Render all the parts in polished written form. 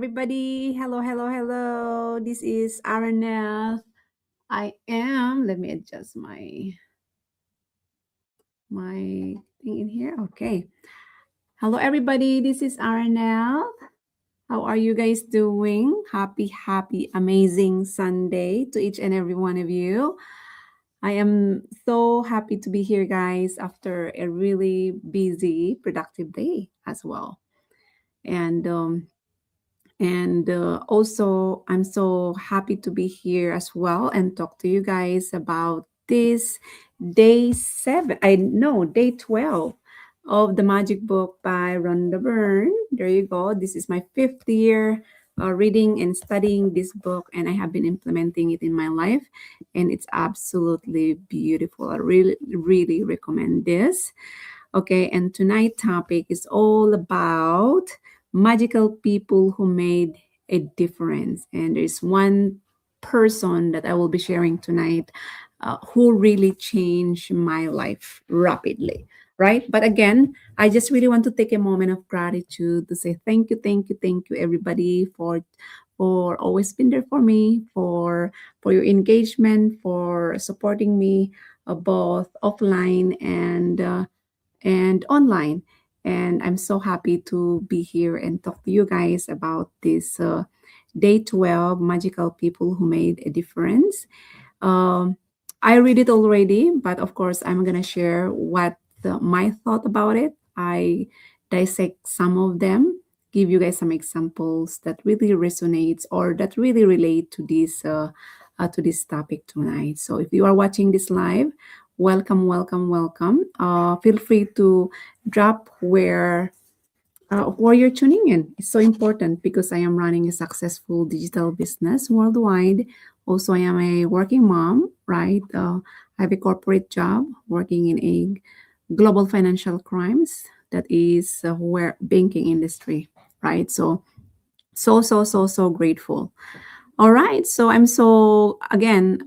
everybody. Hello, hello, hello. This is RNF. Let me adjust my thing in here. Okay. Hello, everybody. This is RNF. How are you guys doing? Happy, amazing Sunday to each and every one of you. I am so happy to be here, guys, after a really busy, productive day as well. And also, I'm so happy to be here as well and talk to you guys about this day seven. I know day 12 of the Magic Book by Rhonda Byrne. There you go. This is my fifth year reading and studying this book, and I have been implementing it in my life, and it's absolutely beautiful. I really recommend this. Okay, and tonight's topic is all about magical people who made a difference. And there's one person that I will be sharing tonight who really changed my life rapidly, right? But again, I just really want to take a moment of gratitude to say thank you, everybody, for always being there for me, for your engagement, for supporting me both offline and online. And I'm so happy to be here and talk to you guys about this day 12 magical people who made a difference. Um, I read it already, but of course, I'm going to share my thought about it. I dissect some of them, give you guys some examples that really resonates or that really relate to this topic tonight. So if you are watching this live, welcome. Feel free to drop where you're tuning in. It's so important because I am running a successful digital business worldwide. Also, I am a working mom, right? I have a corporate job working in a global financial crimes that is where banking industry, right? So grateful. All right. So I'm so again.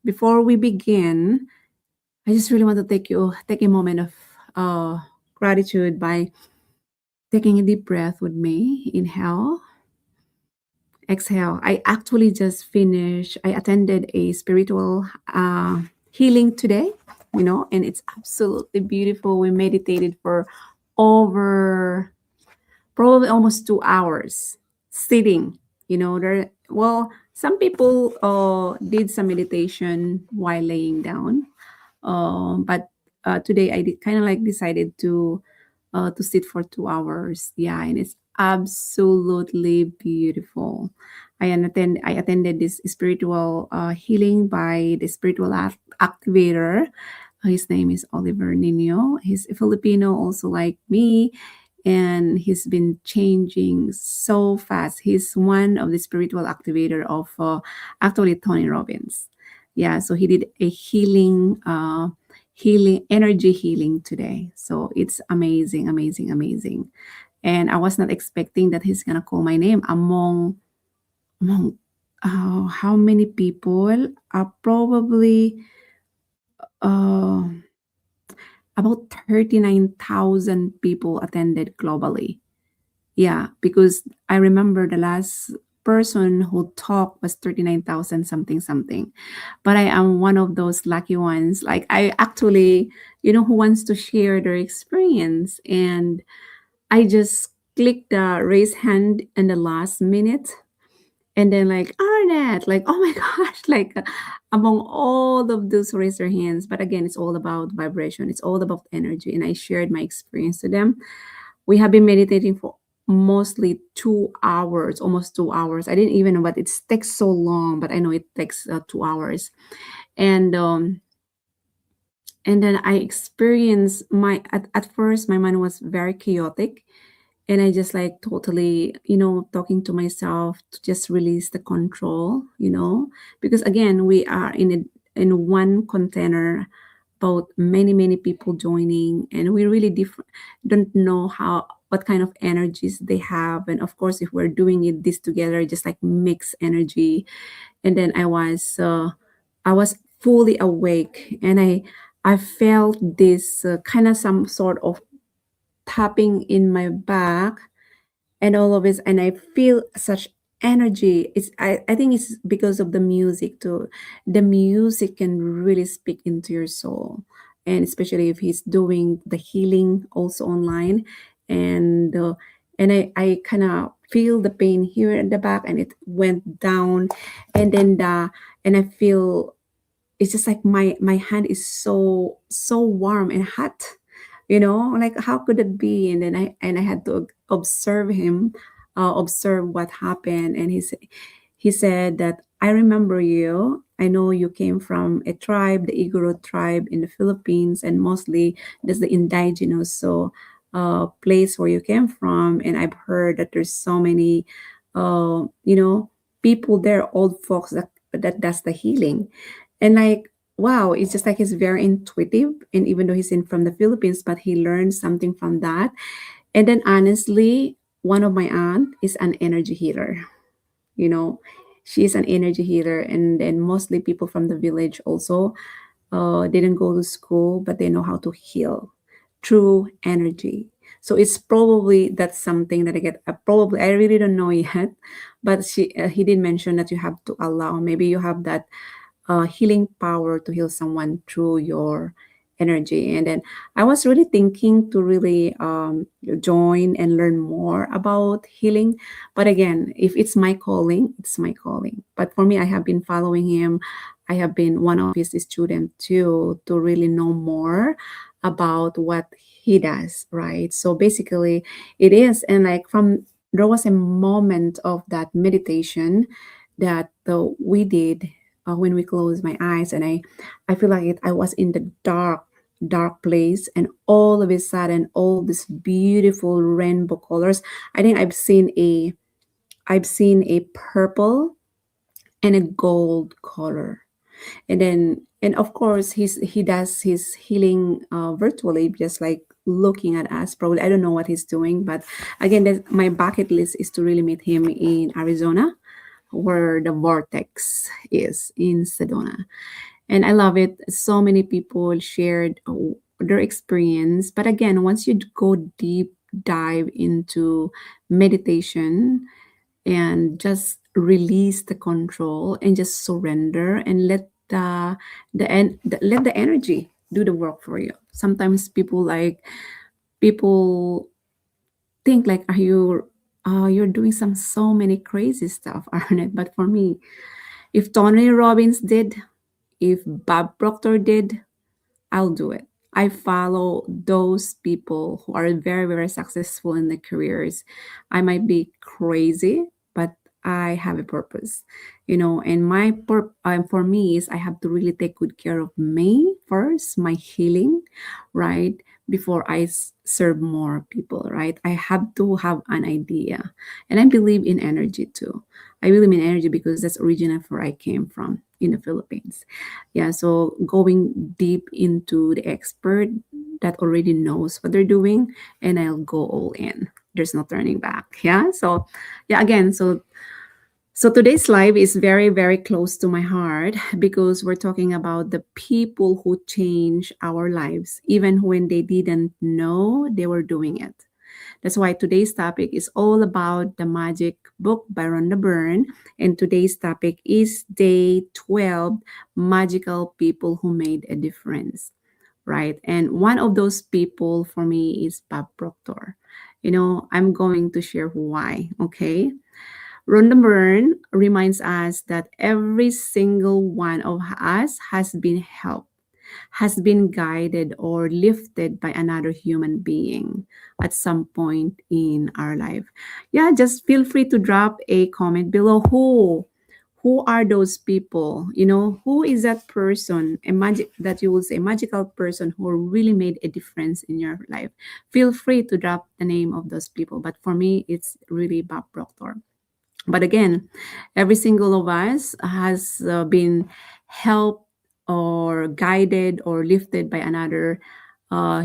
Before we begin, I just really want to take a moment of gratitude by taking a deep breath with me. Inhale, exhale. I actually just finished. I attended a spiritual healing today, and it's absolutely beautiful. We meditated for over probably almost 2 hours sitting. Some people did some meditation while laying down, but today I did kind of like decided to sit for 2 hours. Yeah, and it's absolutely beautiful. I attended this spiritual healing by the spiritual activator. His name is Oliver Nino. He's a Filipino, also like me, and he's been changing so fast. He's one of the spiritual activator of actually Tony Robbins. Yeah, so he did a energy healing today. So it's amazing. And I was not expecting that he's gonna call my name among how many people are probably uh, about 39,000 people attended globally. Yeah, because I remember the last person who talked was 39,000 something something. But I am one of those lucky ones. Like I actually, who wants to share their experience. And I just clicked the raise hand in the last minute. And then like Arnett, like, oh my gosh, like among all of those raise their hands. But again, it's all about vibration. It's all about energy. And I shared my experience to them. We have been meditating for mostly 2 hours, almost 2 hours. I didn't even know, but it takes so long, but I know it takes 2 hours. And and then I experienced at first my mind was very chaotic, and I just like totally, talking to myself to just release the control, because again we are in one container, about many people joining, and we really don't know what kind of energies they have. And of course, if we're doing this together, just like mix energy. And then I was fully awake, and I felt this kind of some sort of tapping in my back. and all of it, and I feel such energy. I think it's because of the music too. The music can really speak into your soul, and especially if he's doing the healing also online, and I kind of feel the pain here in the back, and it went down, and then the and I feel it's just like my hand is so warm and hot, like how could it be? And then I had to observe him, observe what happened. And he said that, I remember you. I know you came from a tribe, the Igorot tribe in the Philippines, and mostly that's the indigenous place where you came from. And I've heard that there's so many people there, old folks that does the healing. And like, wow, it's just like he's very intuitive. And even though he's in from the Philippines, but he learned something from that. And then honestly, one of my aunt is an energy healer. you know she's an energy healer, and then mostly people from the village also didn't go to school, but they know how to heal through energy. So it's probably that's something that I get, probably I really don't know yet, but he did mention that you have to allow, maybe you have that healing power to heal someone through your energy. And then I was really thinking to really join and learn more about healing. But again, if it's my calling, it's my calling. But for me, I have been following him. I have been one of his students too, to really know more about what he does, right? So basically, it is. And like from there was a moment of that meditation that we did when we close my eyes, and I feel like I was in the dark place, and all of a sudden all these beautiful rainbow colors. I think I've seen a purple and a gold color. And of course he does his healing virtually, just like looking at us. Probably I don't know what he's doing, but again, my bucket list is to really meet him in Arizona, where the vortex is in Sedona. And I love it. So many people shared their experience. But again, once you go deep dive into meditation and just release the control and just surrender and let let the energy do the work for you. Sometimes people think like, are you you're doing some so many crazy stuff, Arnett. But for me, if Tony Robbins did, if Bob Proctor did, I'll do it. I follow those people who are very, very successful in their careers. I might be crazy, but I have a purpose, and for me is I have to really take good care of me first, my healing, right? Before I serve more people, right? I have to have an idea. And I believe in energy too. I believe in energy because that's originally where I came from in the Philippines. Yeah, so going deep into the expert that already knows what they're doing, and I'll go all in. There's no turning back. Yeah. So yeah, again, so today's live is very, very close to my heart because we're talking about the people who change our lives, even when they didn't know they were doing it. That's why today's topic is all about the magic book by Rhonda Byrne. And today's topic is day 12, magical people who made a difference, right? And one of those people for me is Bob Proctor. I'm going to share why, okay? Rhonda Byrne reminds us that every single one of us has been helped, has been guided or lifted by another human being at some point in our life. Yeah, just feel free to drop a comment below. Who are those people? Who is that person? A magic that you will say magical person who really made a difference in your life. Feel free to drop the name of those people. But for me, it's really Bob Proctor. But again, every single of us has been helped or guided or lifted by another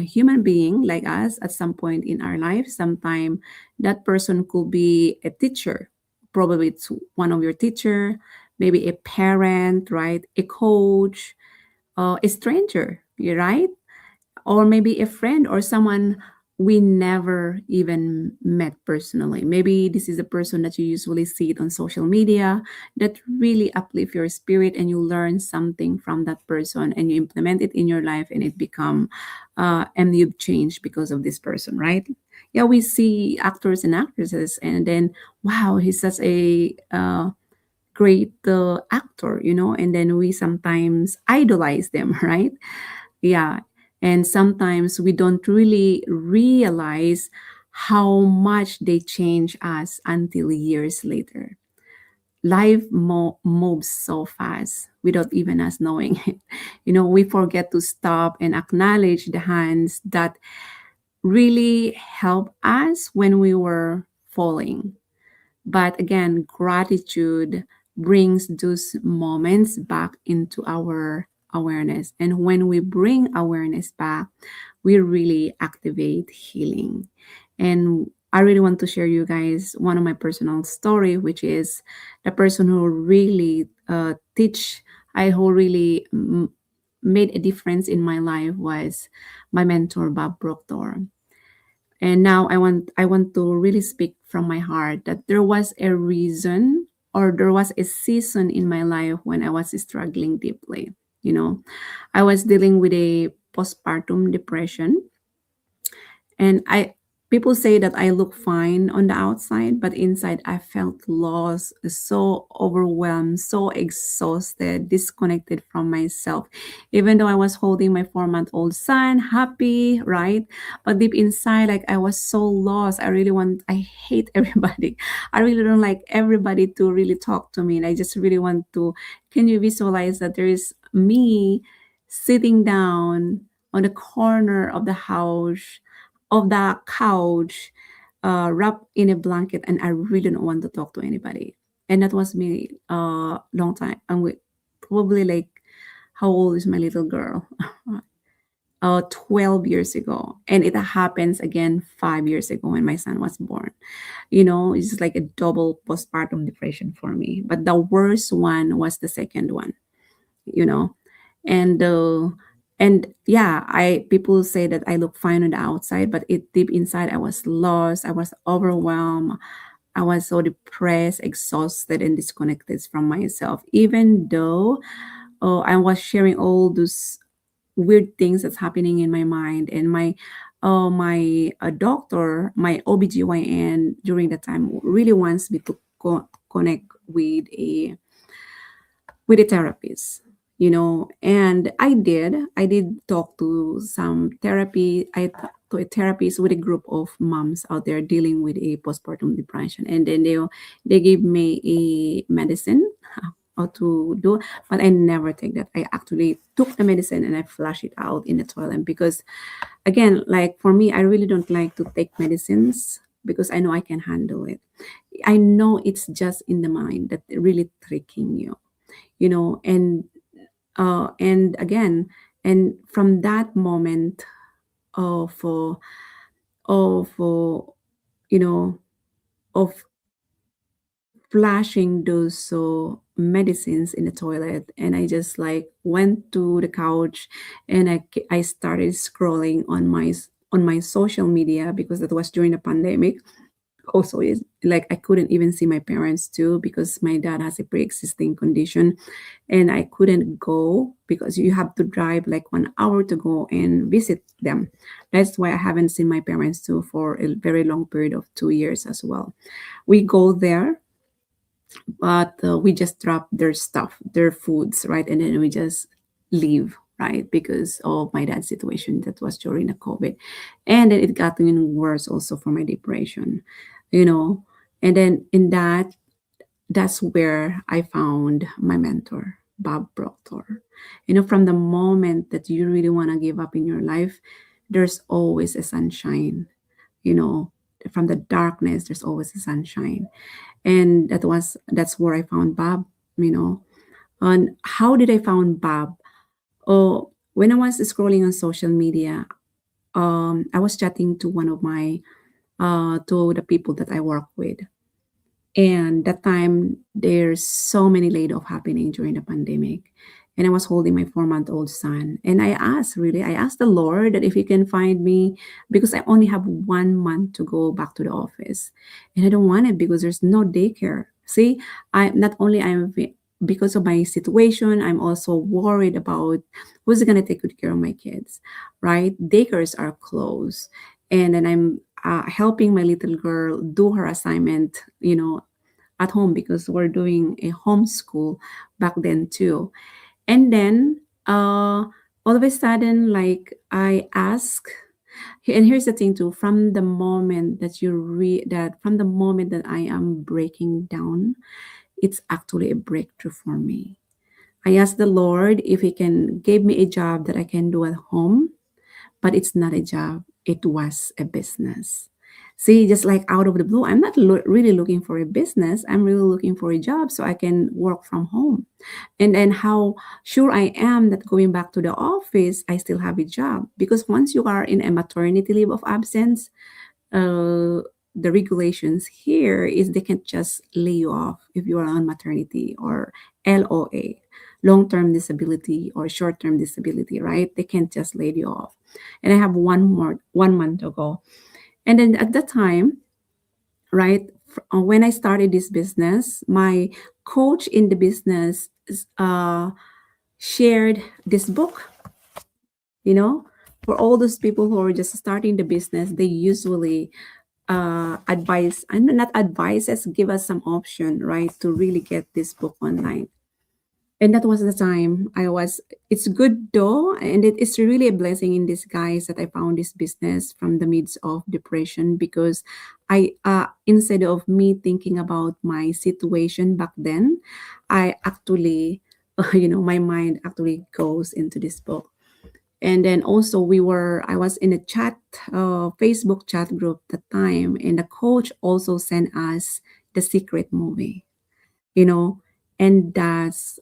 human being like us at some point in our life. Sometime that person could be a teacher, probably it's one of your teacher, maybe a parent, right? A coach, a stranger, you right? Or maybe a friend or someone we never even met personally. Maybe this is a person that you usually see it on social media that really uplift your spirit, and you learn something from that person and you implement it in your life, and it become and you've changed because of this person, right? Yeah, we see actors and actresses, and then wow, he's such a great actor, and then we sometimes idolize them, right? Yeah. And sometimes we don't really realize how much they change us until years later. Life moves so fast without even us knowing it. We forget to stop and acknowledge the hands that really help us when we were falling. But again, gratitude brings those moments back into our awareness. And when we bring awareness back, we really activate healing. And I really want to share you guys one of my personal story, which is the person who really who really made a difference in my life was my mentor, Bob Proctor. And now I want to really speak from my heart that there was a reason, or there was a season in my life when I was struggling deeply. you know I was dealing with a postpartum depression, and I people say that I look fine on the outside, but inside I felt lost, so overwhelmed, so exhausted, disconnected from myself. Even though I was holding my 4-month-old son, happy, right? But deep inside, like I was so lost. I hate everybody. I really don't like everybody to really talk to me. And I just really want to, can you visualize that there is me sitting down on the corner of the couch, wrapped in a blanket, and I really don't want to talk to anybody. And that was me long time. And we probably like, how old is my little girl? 12 years ago. And it happens again 5 years ago when my son was born. It's like a double postpartum depression for me. But the worst one was the second one, you know and yeah, I people say that I look fine on the outside, but it deep inside I was lost, I was overwhelmed, I was so depressed, exhausted, and disconnected from myself, even though I was sharing all those weird things that's happening in my mind. And my doctor, my OBGYN during that time really wants me to connect with a therapist. And I did talk to some therapy. I talked to a therapist with a group of moms out there dealing with a postpartum depression, and then they gave me a medicine how to do, but I never take that. I actually took the medicine and I flushed it out in the toilet, because again, like for me, I really don't like to take medicines because I know I can handle it. I know it's just in the mind that really tricking you, and again, and from that moment of you know of flashing those medicines in the toilet, and I just like went to the couch, and I started scrolling on my social media, because that was during the pandemic. Also, is like I couldn't even see my parents too, because my dad has a pre-existing condition, and I couldn't go because you have to drive like 1 hour to go and visit them. That's why I haven't seen my parents too for a very long period of 2 years as well. We go there, but we just drop their stuff, their foods, right? And then we just leave, right? Because of my dad's situation that was during the COVID. And then it got even worse also for my depression, you know. And then that's where I found my mentor, Bob Proctor. From the moment that you really want to give up in your life, there's always a sunshine, you know. From the darkness, there's always a sunshine. And that's where I found Bob, you know. And how did I found Bob? Oh, when I was scrolling on social media, I was chatting to one of my to the people that I work with. And that time there's so many laid off happening during the pandemic. and I was holding my 4-month-old son. And I asked the Lord that if He can find me, because I only have 1 month to go back to the office. And I don't want it because there's no daycare. See, I not only I'm because of my situation, I'm also worried about who's going to take good care of my kids, right? Daycares are closed. And then I'm helping my little girl do her assignment, at home because we're doing a homeschool back then too. And then all of a sudden, like I ask, and here's the thing too, from the moment that I am breaking down, it's actually a breakthrough for me. I asked the Lord if He can give me a job that I can do at home, but it's not a job, it was a business. See, just like out of the blue, I'm not really looking for a business. I'm really looking for a job so I can work from home. And then how sure I am that going back to the office, I still have a job. Because once you are in a maternity leave of absence, uh, the regulations here is they can't just lay you off if you are on maternity or LOA, long term disability or short term disability, right? They can't just lay you off. And I have 1 month to go. And then at that time, right, when I started this business, my coach in the business shared this book, you know, for all those people who are just starting the business, they usually advise and not advise us, give us some option, right, to really get this book online. And that was the time I was, it's good though, and it is really a blessing in disguise that I found this business from the midst of depression, because instead of me thinking about my situation back then, I actually my mind actually goes into this book. And then also I was in a Facebook chat group at the time, and the coach also sent us the Secret movie, you know and that's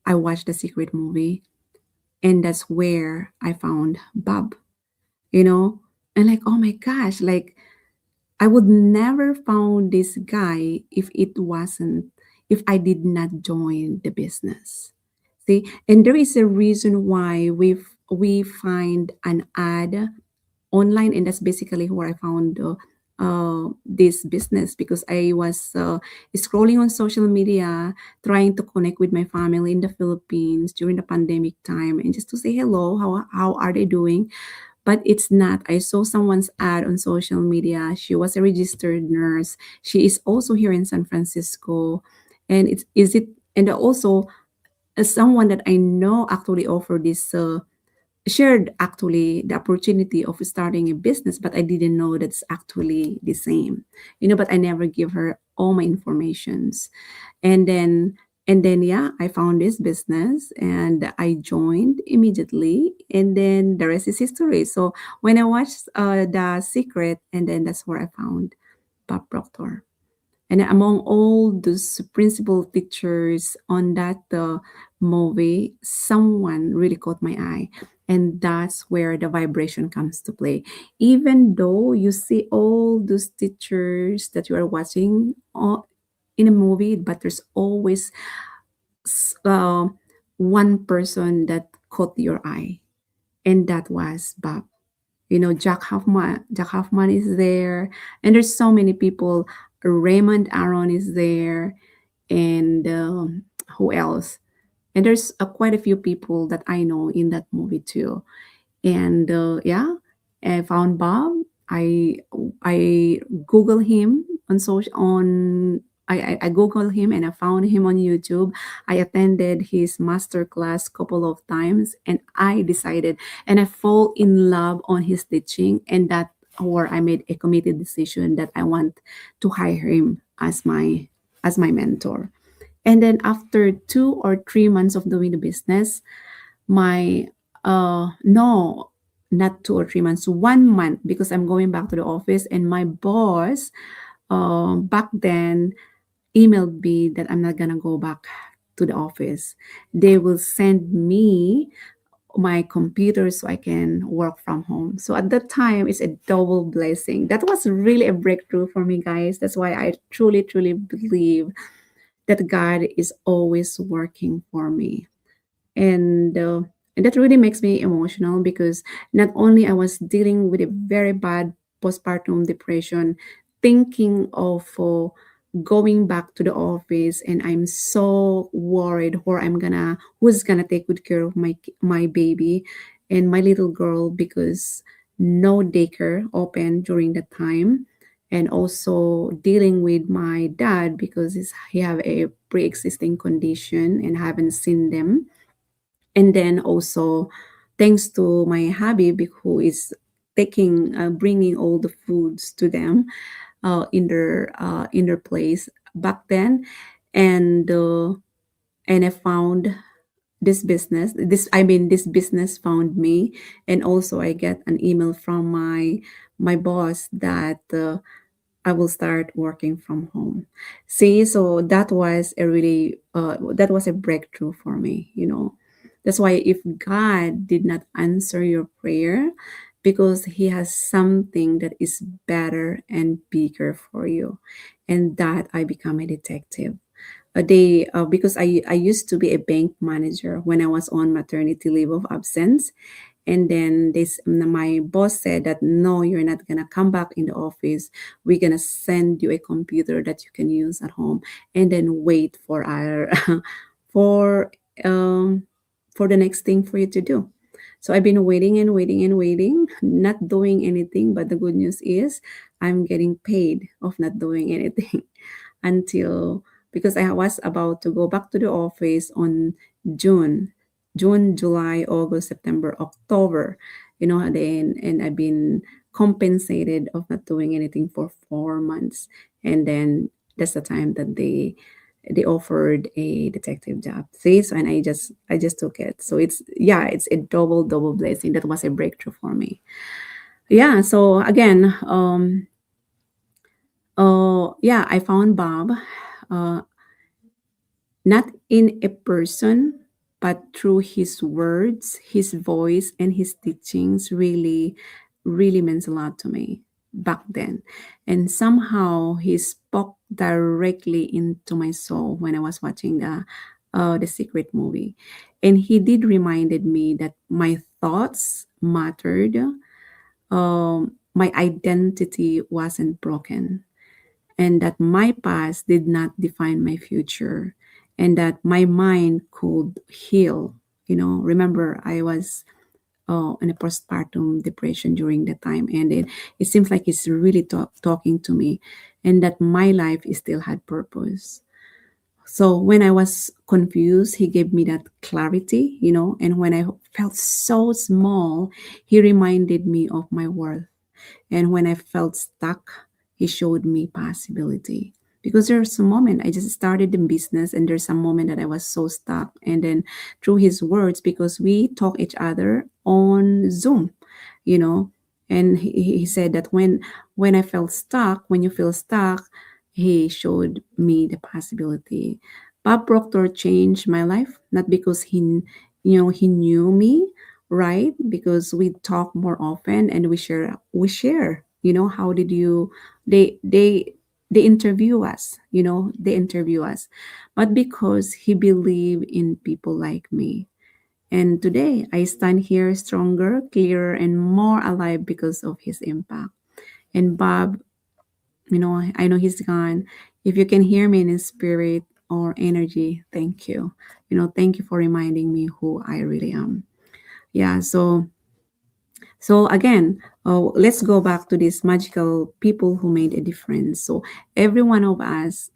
I watched the Secret movie, and that's where I found Bob, you know, and like, oh my gosh, like I would never found this guy if I did not join the business. See, and there is a reason why we find an ad online, and that's basically where I found this business, because I was scrolling on social media, trying to connect with my family in the Philippines during the pandemic time, and just to say hello, how are they doing? But it's not. I saw someone's ad on social media. She was a registered nurse. She is also here in San Francisco, and it's is it and also someone that I know actually offered this. Shared actually the opportunity of starting a business, but I didn't know that's actually the same, but I never give her all my informations. And then and then yeah, I found this business and I joined immediately, and then the rest is history. So when I watched The Secret, and then that's where I found Bob Proctor. And among all those principal pictures on that movie, someone really caught my eye. And that's where the vibration comes to play. Even though you see all those teachers that you are watching in a movie, but there's always s- uh, one person that caught your eye, and that was Bob. Jack Hoffman is there, and there's so many people. Raymond Aaron is there, and who else? And there's quite a few people that I know in that movie too. And yeah, I found Bob. I Google him on social on. I Google him and I found him on YouTube. I attended his master class couple of times, and I decided, and I fall in love on his teaching, and that or I made a committed decision that I want to hire him as my mentor. And then after 2 or 3 months of doing the business, my no, not 2 or 3 months, 1 month, because I'm going back to the office, and my boss back then emailed me that I'm not gonna go back to the office. They will send me my computer so I can work from home. So at that time, it's a double blessing. That was really a breakthrough for me, guys. That's why I truly, truly believe that God is always working for me. and uh, and that really makes me emotional because not only I was dealing with a very bad postpartum depression, thinking of going back to the office, and I'm so worried who's gonna take good care of my baby and my little girl, because no daycare open during that time, and also dealing with my dad because he have a pre-existing condition and haven't seen them. And then also thanks to my hubby who is bringing all the foods to them in their place back then. And uh, and I found this business found me. And also I get an email from my boss that I will start working from home. See, so that was a breakthrough for me, you know. That's why if God did not answer your prayer, because he has something that is better and bigger for you. And that I become a detective. Because I used to be a bank manager when I was on maternity leave of absence. And then my boss said that no, you're not gonna come back in the office. We're gonna send you a computer that you can use at home, and then wait for our for um for the next thing for you to do. So I've been waiting and waiting and waiting, not doing anything. But the good news is I'm getting paid of not doing anything until, because I was about to go back to the office on June, July, August, September, October, you know, and I've been compensated of not doing anything for 4 months. And then that's the time that they offered a detective job. See, so and I just took it. So it's a double blessing. That was a breakthrough for me. Yeah. So again, yeah, I found Bob. Uh, Not in a person, but through his words, his voice, and his teachings really means a lot to me back then. And somehow he spoke directly into my soul when I was watching the Secret movie. And he did reminded me that my thoughts mattered. My identity wasn't broken, and that my past did not define my future, and that my mind could heal. You know, remember I was in a postpartum depression during that time, and it seems like it's really talking to me, and that my life is still had purpose. So when I was confused, he gave me that clarity, you know, and when I felt so small, he reminded me of my worth. And when I felt stuck, he showed me possibility. Because there's a moment I just started the business, and there's a moment that I was so stuck. And then through his words, because we talk each other on Zoom, you know, and he said that when I felt stuck, when you feel stuck, he showed me the possibility. Bob Proctor changed my life, not because he knew me, right? Because we talk more often and we share, you know, how did you they interview us, you know, they interview us, but because he believed in people like me. And today I stand here stronger, clearer, and more alive because of his impact. And Bob, you know, I know he's gone. If you can hear me in his spirit or energy, thank you. You know, thank you for reminding me who I really am. Yeah, so again, let's go back to these magical people who made a difference. So every one of us,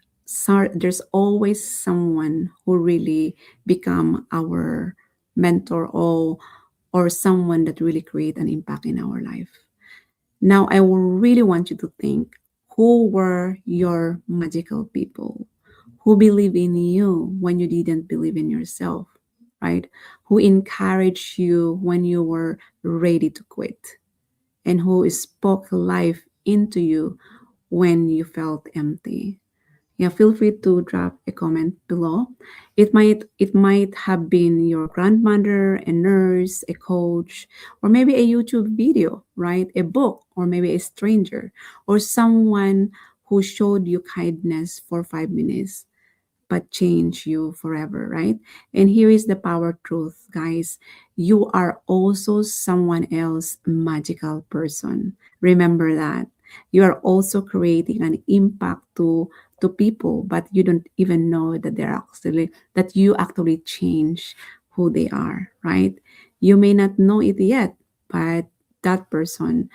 there's always someone who really become our mentor, or someone that really create an impact in our life. Now, I will really want you to think, who were your magical people? Who believe in you when you didn't believe in yourself, right? Who encouraged you when you were ready to quit? And who spoke life into you when you felt empty? Yeah, feel free to drop a comment below. It might have been your grandmother, a nurse, a coach, or maybe a YouTube video, right? A book, or maybe a stranger, or someone who showed you kindness for 5 minutes. but change you forever, right? And here is the power truth, guys. You are also someone else magical person. Remember that. You are also creating an impact to people, but you don't even know that they're actually that you actually change who they are, right? You may not know it yet, but that person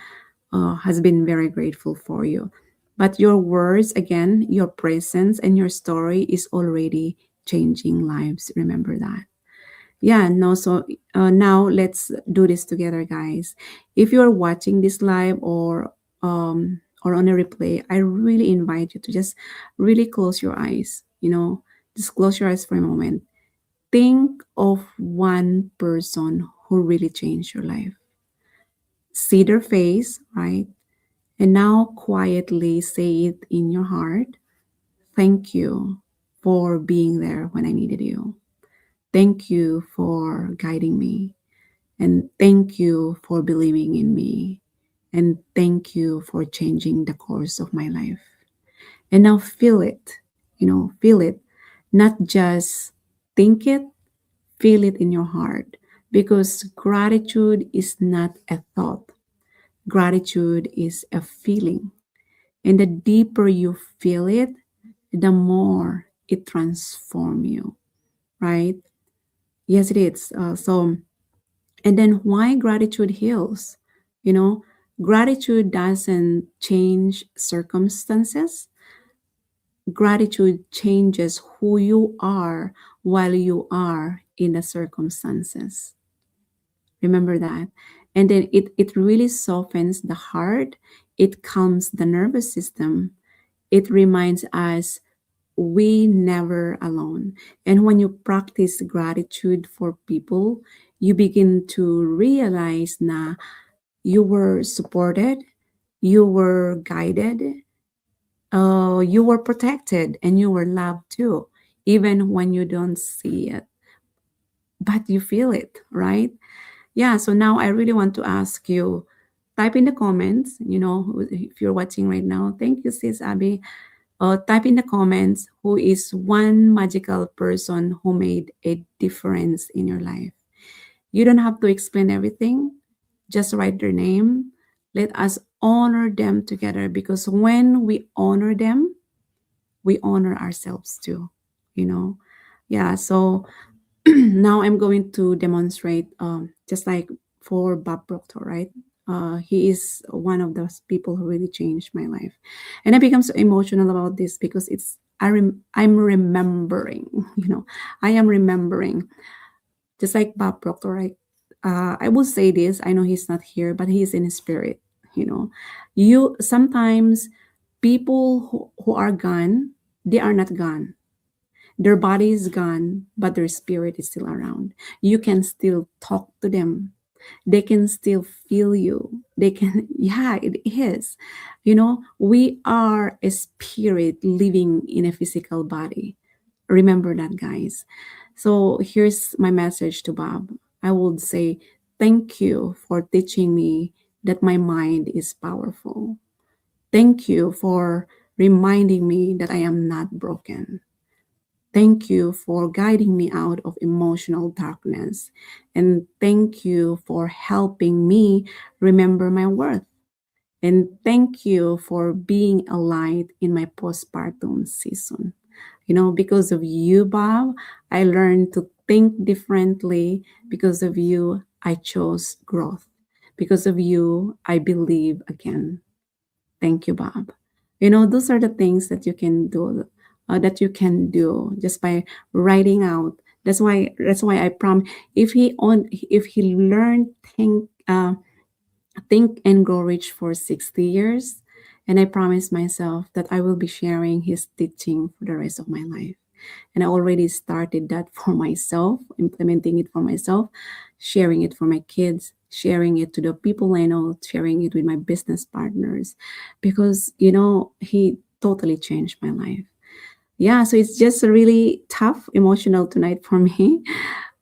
has been very grateful for you. But your words, again, your presence and your story is already changing lives. Remember that. Yeah, no, so now let's do this together, guys. If you're watching this live or on a replay, I really invite you to just really close your eyes, just close your eyes for a moment. Think of one person who really changed your life. See their face, right? And now quietly say it in your heart. Thank you for being there when I needed you. Thank you for guiding me. And thank you for believing in me. And thank you for changing the course of my life. And now feel it, feel it. Not just think it, feel it in your heart. Because gratitude is not a thought, gratitude is a feeling. And the deeper you feel it, the more it transforms you, right? Yes, it is. And then why gratitude heals? You know, Gratitude doesn't change circumstances. Gratitude changes who you are while you are in the circumstances. Remember that. And then it really softens the heart, it calms the nervous system, it reminds us we never alone. And when you practice gratitude for people, you begin to realize na you were supported, you were guided, you were protected, and you were loved too, even when you don't see it, but you feel it, right? Yeah, so now I really want to ask you, type in the comments, if you're watching right now. Thank you, sis Abby. Type in the comments who is one magical person who made a difference in your life. You don't have to explain everything, just write their name. Let us honor them together because when we honor them, we honor ourselves too, you know. Yeah, so now I'm going to demonstrate, just like for Bob Proctor, right? He is one of those people who really changed my life, and I become so emotional about this because I'm remembering, I am remembering, just like Bob Proctor, right? I will say this. I know he's not here, but he is in his spirit. You know, you sometimes people who are gone, they are not gone, their body is gone, but their spirit is still around. You can still talk to them. They can still feel you. They can, yeah, it is. We are a spirit living in a physical body. Remember that, guys. So here's my message to Bob. I would say, thank you for teaching me that my mind is powerful. Thank you for reminding me that I am not broken. Thank you for guiding me out of emotional darkness. And thank you for helping me remember my worth. And thank you for being a light in my postpartum season. Because of you, Bob, I learned to think differently. Because of you, I chose growth. Because of you, I believe again. Thank you, Bob. Those are the things that you can do just by writing out. That's why I prom. If he learned think and grow rich for 60 years, and I promise myself that I will be sharing his teaching for the rest of my life. And I already started that for myself, implementing it for myself, sharing it for my kids, sharing it to the people I know, sharing it with my business partners, because he totally changed my life. Yeah, so it's just really tough, emotional tonight for me,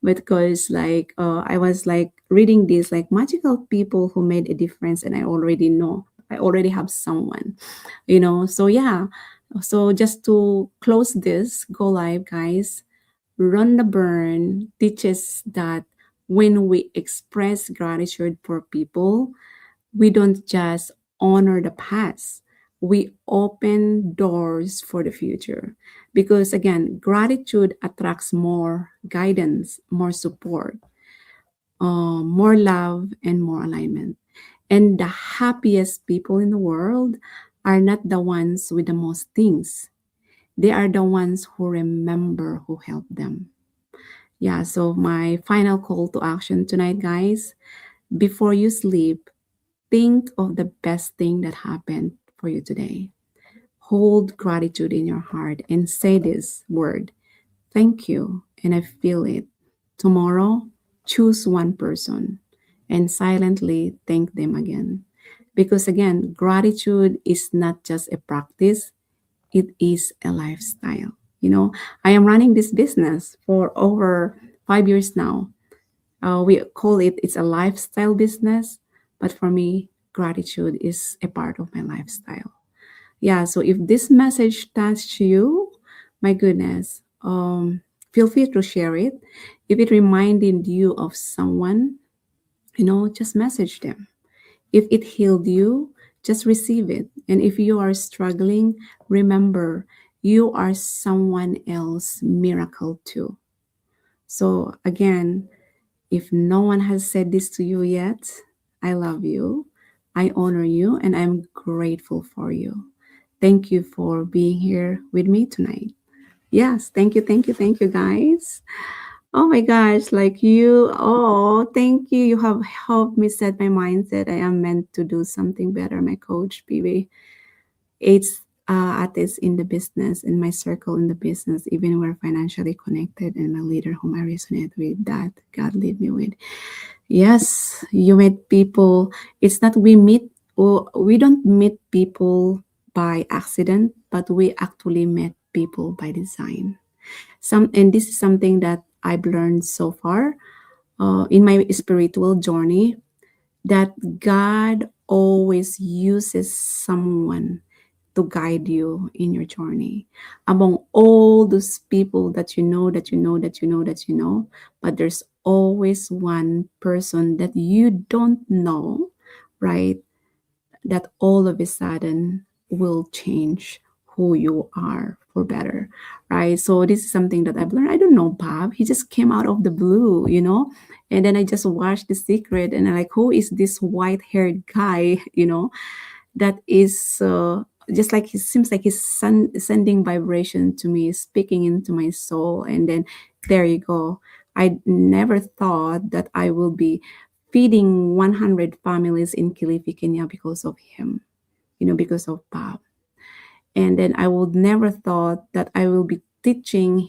because like I was like reading these like magical people who made a difference, and I already know I already have someone. So yeah, So just to close this, go live, guys. Rhonda Byrne teaches that when we express gratitude for people, we don't just honor the past, we open doors for the future. Because again, gratitude attracts more guidance, more support, more love, and more alignment. And the happiest people in the world are not the ones with the most things, they are the ones who remember who helped them. Yeah, so my final call to action tonight, guys, before you sleep, think of the best thing that happened for you today. Hold gratitude in your heart and say this word, thank you, and I feel it. Tomorrow, choose one person and silently thank them again. Because again, gratitude is not just a practice, it is a lifestyle. You know, I am running this business for over 5 years now. We call it's a lifestyle business, but for me, gratitude is a part of my lifestyle. Yeah, so if this message touched you, my goodness, feel free to share it. If it reminded you of someone, just message them. If it healed you, just receive it. And if you are struggling, remember you are someone else's miracle too. So again, if no one has said this to you yet, I love you, I honor you, and I'm grateful for you. Thank you for being here with me tonight. Yes, thank you, thank you, thank you, guys. Oh my gosh, like thank you. You have helped me set my mindset. I am meant to do something better, my coach, BB. It's artists in the business, in my circle in the business, even we're financially connected, and my leader whom I resonate with, that God lead me with. Yes, you meet people. It's not we don't meet people by accident, but we actually met people by design. And this is something that I've learned so far in my spiritual journey, that God always uses someone to guide you in your journey. Among all those people that you know, that you know, that you know, that you know, but there's always one person that you don't know, right? That all of a sudden will change who you are for better, right? So this is something that I've learned. I don't know Bob. He just came out of the blue. And then I just watched The Secret, and I'm like, who is this white-haired guy? That is just like he seems like he's sending vibration to me, speaking into my soul, and then there you go. I never thought that I will be feeding 100 families in Kilifi, Kenya because of him, because of Bob. And then I would never thought that I will be teaching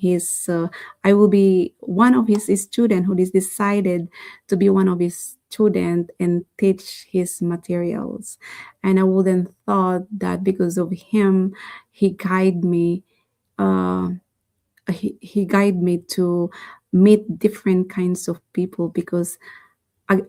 I will be one of his student who is decided to be one of his student and teach his materials. And I wouldn't thought that because of him, he guide me uh, he guide me to meet different kinds of people, because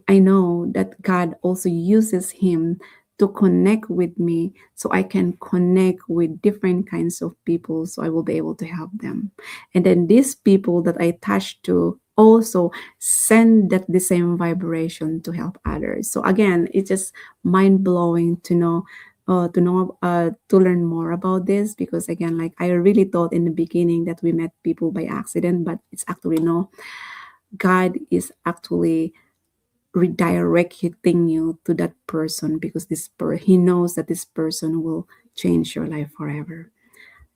I know that God also uses him to connect with me so I can connect with different kinds of people so I will be able to help them. And then these people that I touch to also send that the same vibration to help others. So again, it's just mind blowing to learn more about this, because again, like I really thought in the beginning that we met people by accident, but it's actually no. God is actually redirecting you to that person, because he knows that this person will change your life forever.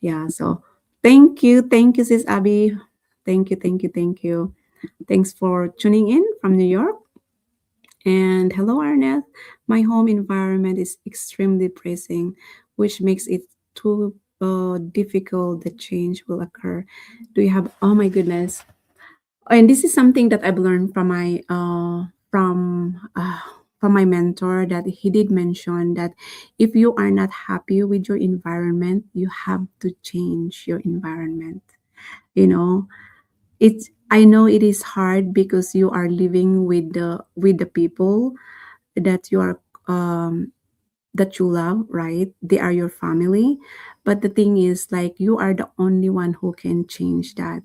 Yeah, so thank you, sis Abby. Thank you, thank you, thank you. Thanks for tuning in from New York. And hello, Arnett. My home environment is extremely pressing, which makes it too difficult that change will occur. Do you have, oh my goodness, and this is something that I've learned from my mentor, that he did mention that if you are not happy with your environment, you have to change your environment. You know, it's I know it is hard because you are living with the people that you are that you love, right? They are your family. But the thing is, like, you are the only one who can change that.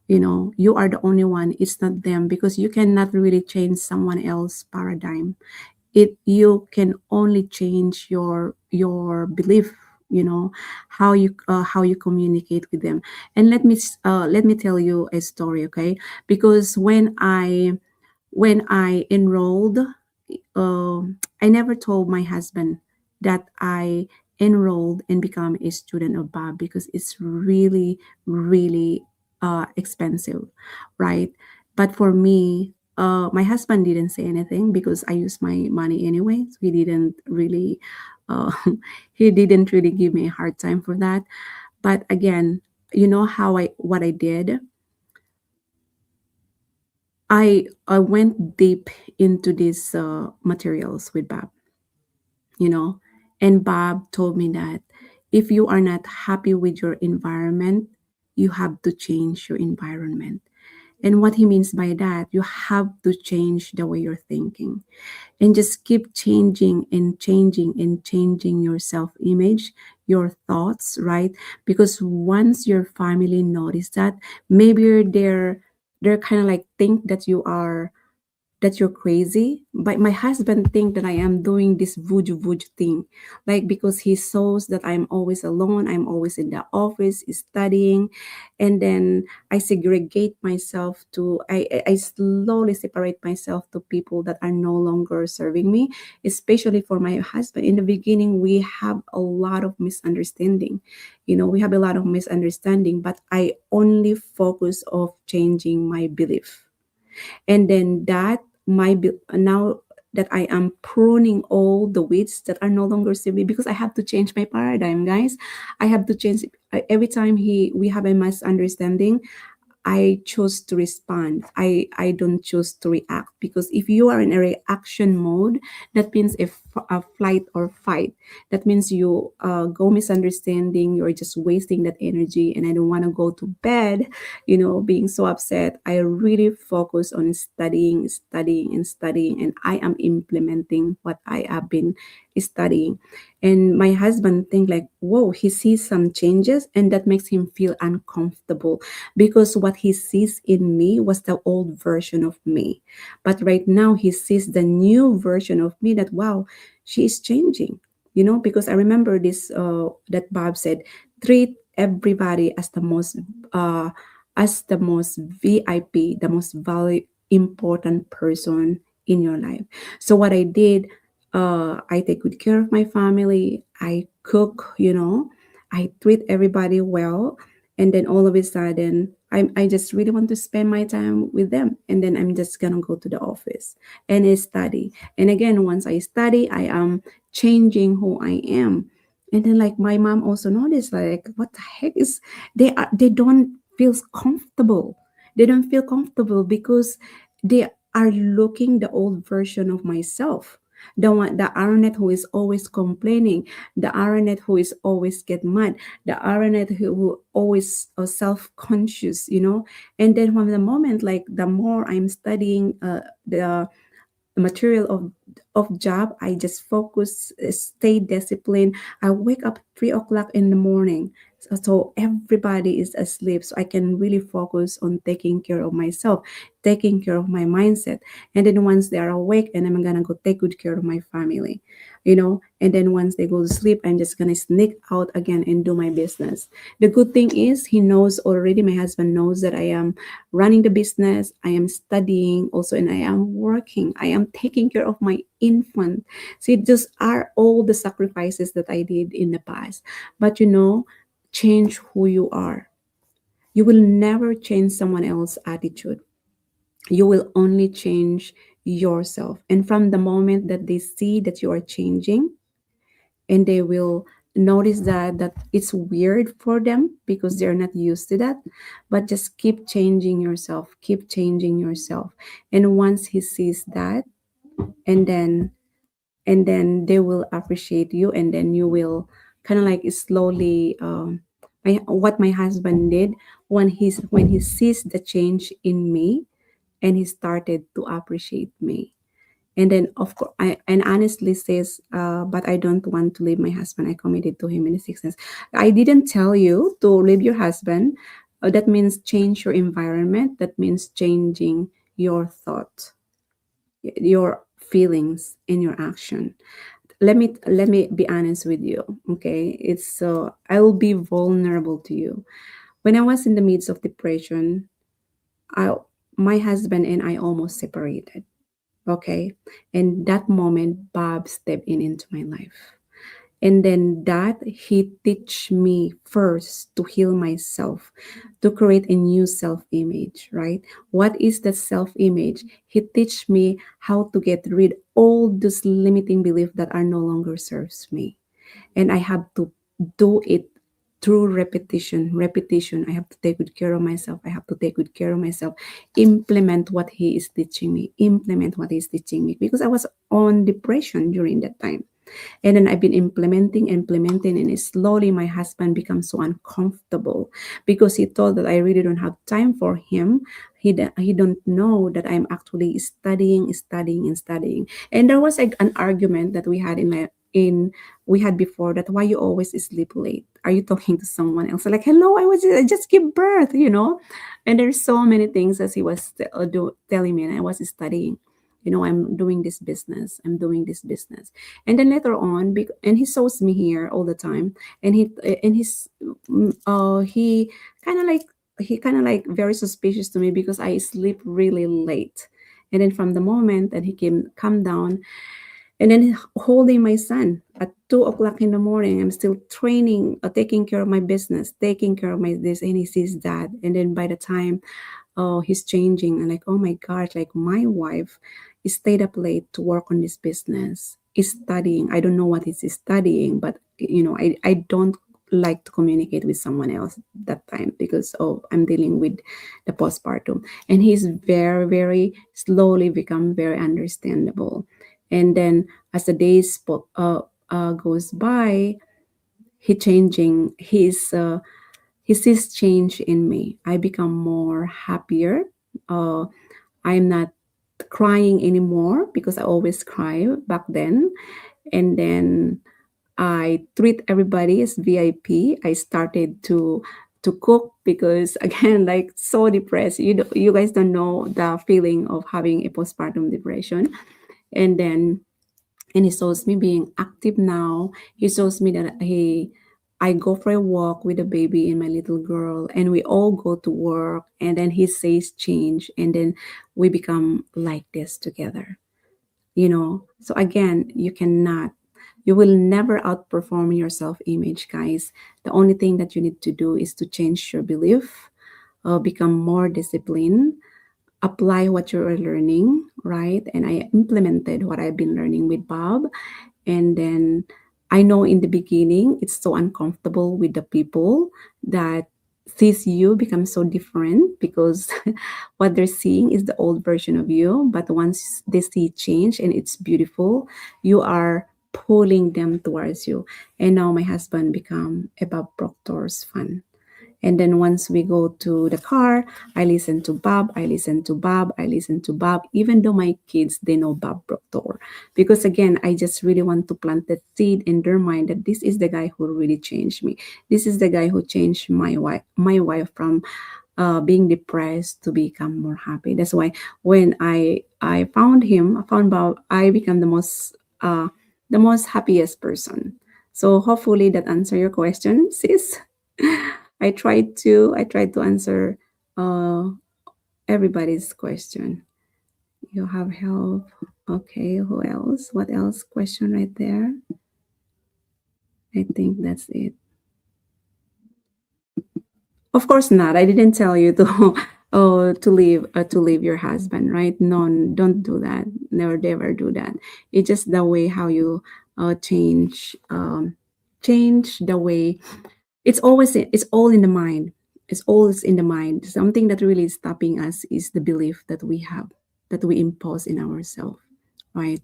You are the only one. It's not them, because you cannot really change someone else's paradigm. You can only change your belief, how you communicate with them. And let me tell you a story, okay? Because when I enrolled, I never told my husband that I enrolled and become a student of Bob, because it's really, really expensive, right? But for me, my husband didn't say anything because I used my money anyway. So uh, he didn't really give me a hard time for that. But again, you know how I what I did. I went deep into these materials with Bob, you know. And Bob told me that if you are not happy with your environment, you have to change your environment. And what he means by that, you have to change the way you're thinking, and just keep changing and changing and changing your self image, your thoughts, right? Because once your family notice that, maybe they're kind of like think that you're crazy. But my husband think that I am doing this voodoo voodoo thing, like, because he shows that I'm always alone, I'm always in the office studying. And then I segregate myself to I slowly separate myself to people that are no longer serving me, especially for my husband. In the beginning, we have a lot of misunderstanding. We have a lot of misunderstanding, but I only focus of changing my belief. And then now that I am pruning all the weeds that are no longer serving, because I have to change my paradigm, guys. I have to change. Every time we have a misunderstanding, I choose to respond. I don't choose to react, because if you are in a reaction mode, that means a flight or fight. That means you go misunderstanding. You're just wasting that energy, and I don't want to go to bed, being so upset. I really focus on studying, studying, and studying, and I am implementing what I have been studying. And my husband think like, whoa, he sees some changes, and that makes him feel uncomfortable, because what he sees in me was the old version of me. But right now he sees the new version of me, that wow, she is changing. Because I remember this that Bob said, treat everybody uh as the most VIP, the most value important person in your life. So what I did, I take good care of my family. I cook, I treat everybody well. And then all of a sudden, I just really want to spend my time with them. And then I'm just going to go to the office and I study. And again, once I study, I am changing who I am. And then, like, my mom also noticed, like, what the heck is, they don't feel comfortable. They don't feel comfortable because they are looking the old version of myself, the Aronet who is always complaining, the Aronet who is always get mad, the Aronet who always self-conscious, and then from the moment, like, the more I'm studying the material of job, I just focus, stay disciplined. I wake up 3 o'clock in the morning, so everybody is asleep, so I can really focus on taking care of myself, taking care of my mindset. And then once they are awake, and I'm gonna go take good care of my family, and then once they go to sleep, I'm just gonna sneak out again and do my business. The good thing is, he knows already, my husband knows that I am running the business, I am studying also, and I am working, I am taking care of my infant. See, those are all the sacrifices that I did in the past. But change who you are. You will never change someone else's attitude. You will only change yourself. And from the moment that they see that you are changing, and they will notice that it's weird for them because they're not used to that, but just keep changing yourself, keep changing yourself. And once he sees that, and then they will appreciate you, and then you will kind of like slowly, what my husband did, when he sees the change in me, and he started to appreciate me. And then, of course, I and honestly says, but I don't want to leave my husband. I committed to him in the sickness. I didn't tell you to leave your husband. That means change your environment. That means changing your thought, your feelings, and your action. Let me be honest with you. Okay, it's so I will be vulnerable to you. When I was in the midst of depression, I my husband and I almost separated. Okay. And that moment, Bob stepped in into my life. And then that he teach me first to heal myself, to create a new self-image, right? What is the self-image? He teach me how to get rid all those limiting beliefs that are no longer serves me. And I have to do it through repetition. I have to take good care of myself. I have to take good care of myself. Implement what he is teaching me. Implement what he is teaching me, because I was on depression during that time. And then I've been implementing, and slowly my husband becomes so uncomfortable because he thought that I really don't have time for him. He don't know that I'm actually studying, and studying. And there was like an argument that we had in we had before, that why you always sleep late? Are you talking to someone else? Like, hello, I just give birth. And there's so many things as he was telling me, and I was studying. I'm doing this business. I'm doing this business. And then later on, and he shows me here all the time, and he kind of like very suspicious to me because I sleep really late. And then from the moment that he came come down, and then holding my son at 2 o'clock in the morning, I'm still training, taking care of my business, taking care of my this, and he sees that. And then by the time, oh, he's changing, and like, oh my gosh, like my wife stayed up late to work on this business, is studying. I don't know what he's studying, but I don't like to communicate with someone else that time because, oh, I'm dealing with the postpartum. And he's very, very slowly become very understandable. And then as the days goes by, he sees change in me. I become more happier. uh, I'm not crying anymore because I always cry back then. And then I treat everybody as VIP. I started to cook because again, like, so depressed. You guys don't know the feeling of having a postpartum depression. And then, and he shows me being active now. He shows me that I go for a walk with the baby and my little girl, and we all go to work. And then he says change, and then we become like this together. So again, you will never outperform your self image, guys. The only thing that you need to do is to change your belief, become more disciplined, apply what you're learning, right? And I implemented what I've been learning with Bob. And then I know in the beginning it's so uncomfortable with the people that sees you become so different because what they're seeing is the old version of you. But once they see change and it's beautiful, you are pulling them towards you. And now my husband become a Bob Proctor's fan. And then once we go to the car, I listen to Bob, I listen to Bob, I listen to Bob, even though my kids, they know Bob Proctor. Because again, I just really want to plant that seed in their mind that this is the guy who really changed me. This is the guy who changed my wife from being depressed to become more happy. That's why when I found him, I found Bob, I become the most happiest person. So hopefully that answer your question, sis. I tried to answer uh, everybody's question. You have help. Okay, who else? What else? Question right there. I think that's it. Of course not. I didn't tell you to to leave your husband, right? No, don't do that. Never, never do that. It's just the way how you change the way. It's all in the mind. It's always in the mind. Something that really is stopping us is the belief that we have, that we impose in ourselves, right?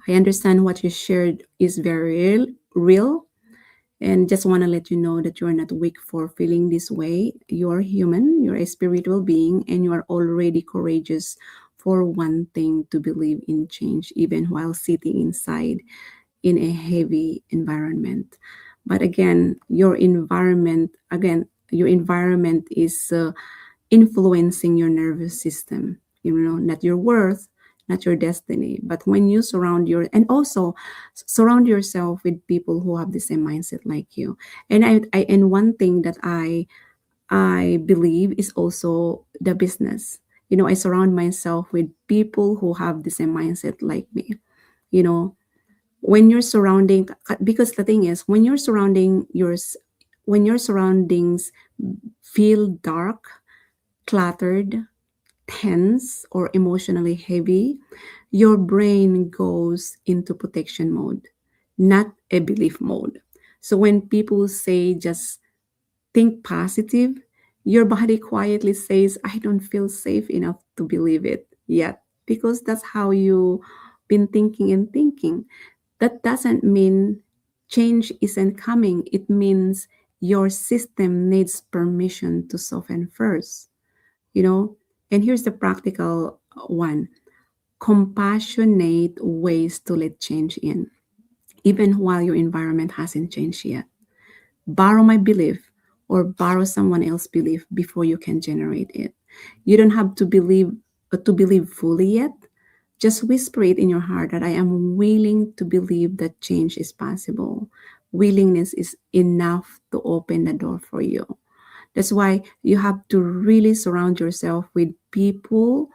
I understand what you shared is very real, and just want to let you know that you are not weak for feeling this way. You are human, you're a spiritual being, and you are already courageous for wanting to believe in change even while sitting inside in a heavy environment. But again, your environment is influencing your nervous system, not your worth, not your destiny. But when you and also surround yourself with people who have the same mindset like you. And one thing that I believe is also the business. I surround myself with people who have the same mindset like me. You know, when you're surrounding, because the thing is, when your surroundings feel dark, cluttered, tense, or emotionally heavy, your brain goes into protection mode, not a belief mode. So when people say just think positive, your body quietly says, I don't feel safe enough to believe it yet, because that's how you been thinking and thinking. That doesn't mean change isn't coming. It means your system needs permission to soften first, you know? And here's the practical one: compassionate ways to let change in, even while your environment hasn't changed yet. Borrow my belief or borrow someone else's belief before you can generate it. You don't have to believe fully yet. Just whisper it in your heart that I am willing to believe that change is possible. Willingness is enough to open the door for you. That's why you have to really surround yourself with people,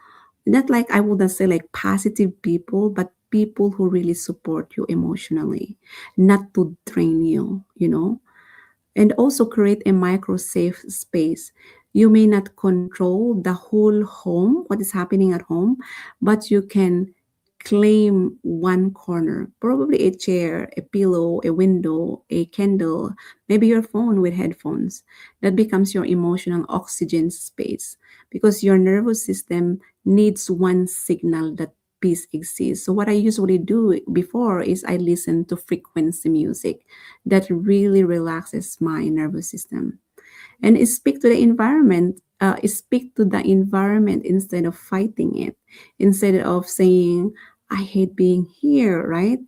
not like I wouldn't say like positive people, but people who really support you emotionally, not to drain you. And also create a micro safe space. You may not control the whole home, what is happening at home, but you can claim one corner, probably a chair, a pillow, a window, a candle, maybe your phone with headphones. That becomes your emotional oxygen space, because your nervous system needs one signal that peace exists. So what I usually do before is I listen to frequency music that really relaxes my nervous system, and speak to the environment instead of fighting it, instead of saying I hate being here, right?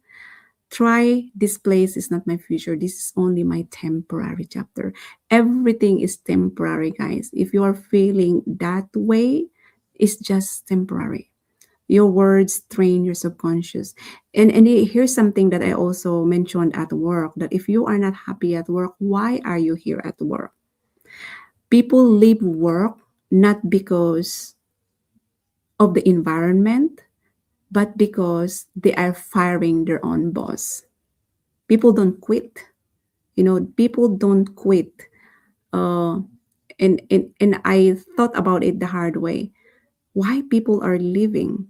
Try, this place is not my future, this is only my temporary chapter. Everything is temporary, guys. If you are feeling that way, it's just temporary. Your words train your subconscious. And here's something that I also mentioned at work: that if you are not happy at work, why are you here at work? People leave work not because of the environment, but because they are firing their own boss. People don't quit. People don't quit. Uh, and I thought about it the hard way. Why people are leaving?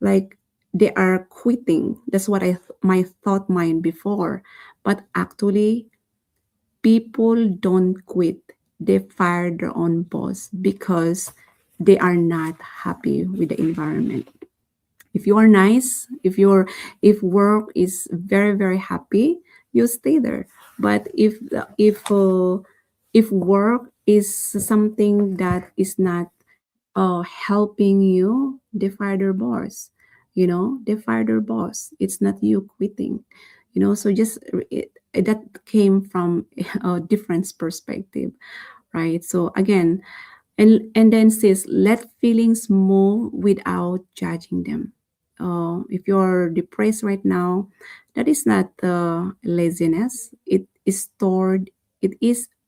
Like, they are quitting. That's what my thought mind before. But actually, people don't quit. They fire their own boss because they are not happy with the environment. If you are nice, if work is very very happy, you stay there. But if work is something that is not helping you, they fire their boss. They fire their boss. It's not you quitting. So just that came from a different perspective, right? So again, and then says, let feelings move without judging them. If you're depressed right now, that is not laziness. It is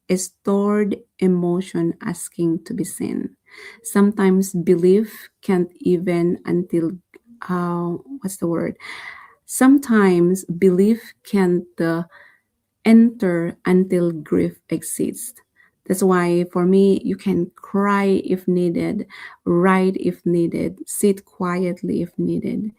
a stored emotion asking to be seen. Sometimes belief can't even until what's the word sometimes belief can't enter until grief exists. That's why for me, you can cry if needed, write if needed, sit quietly if needed.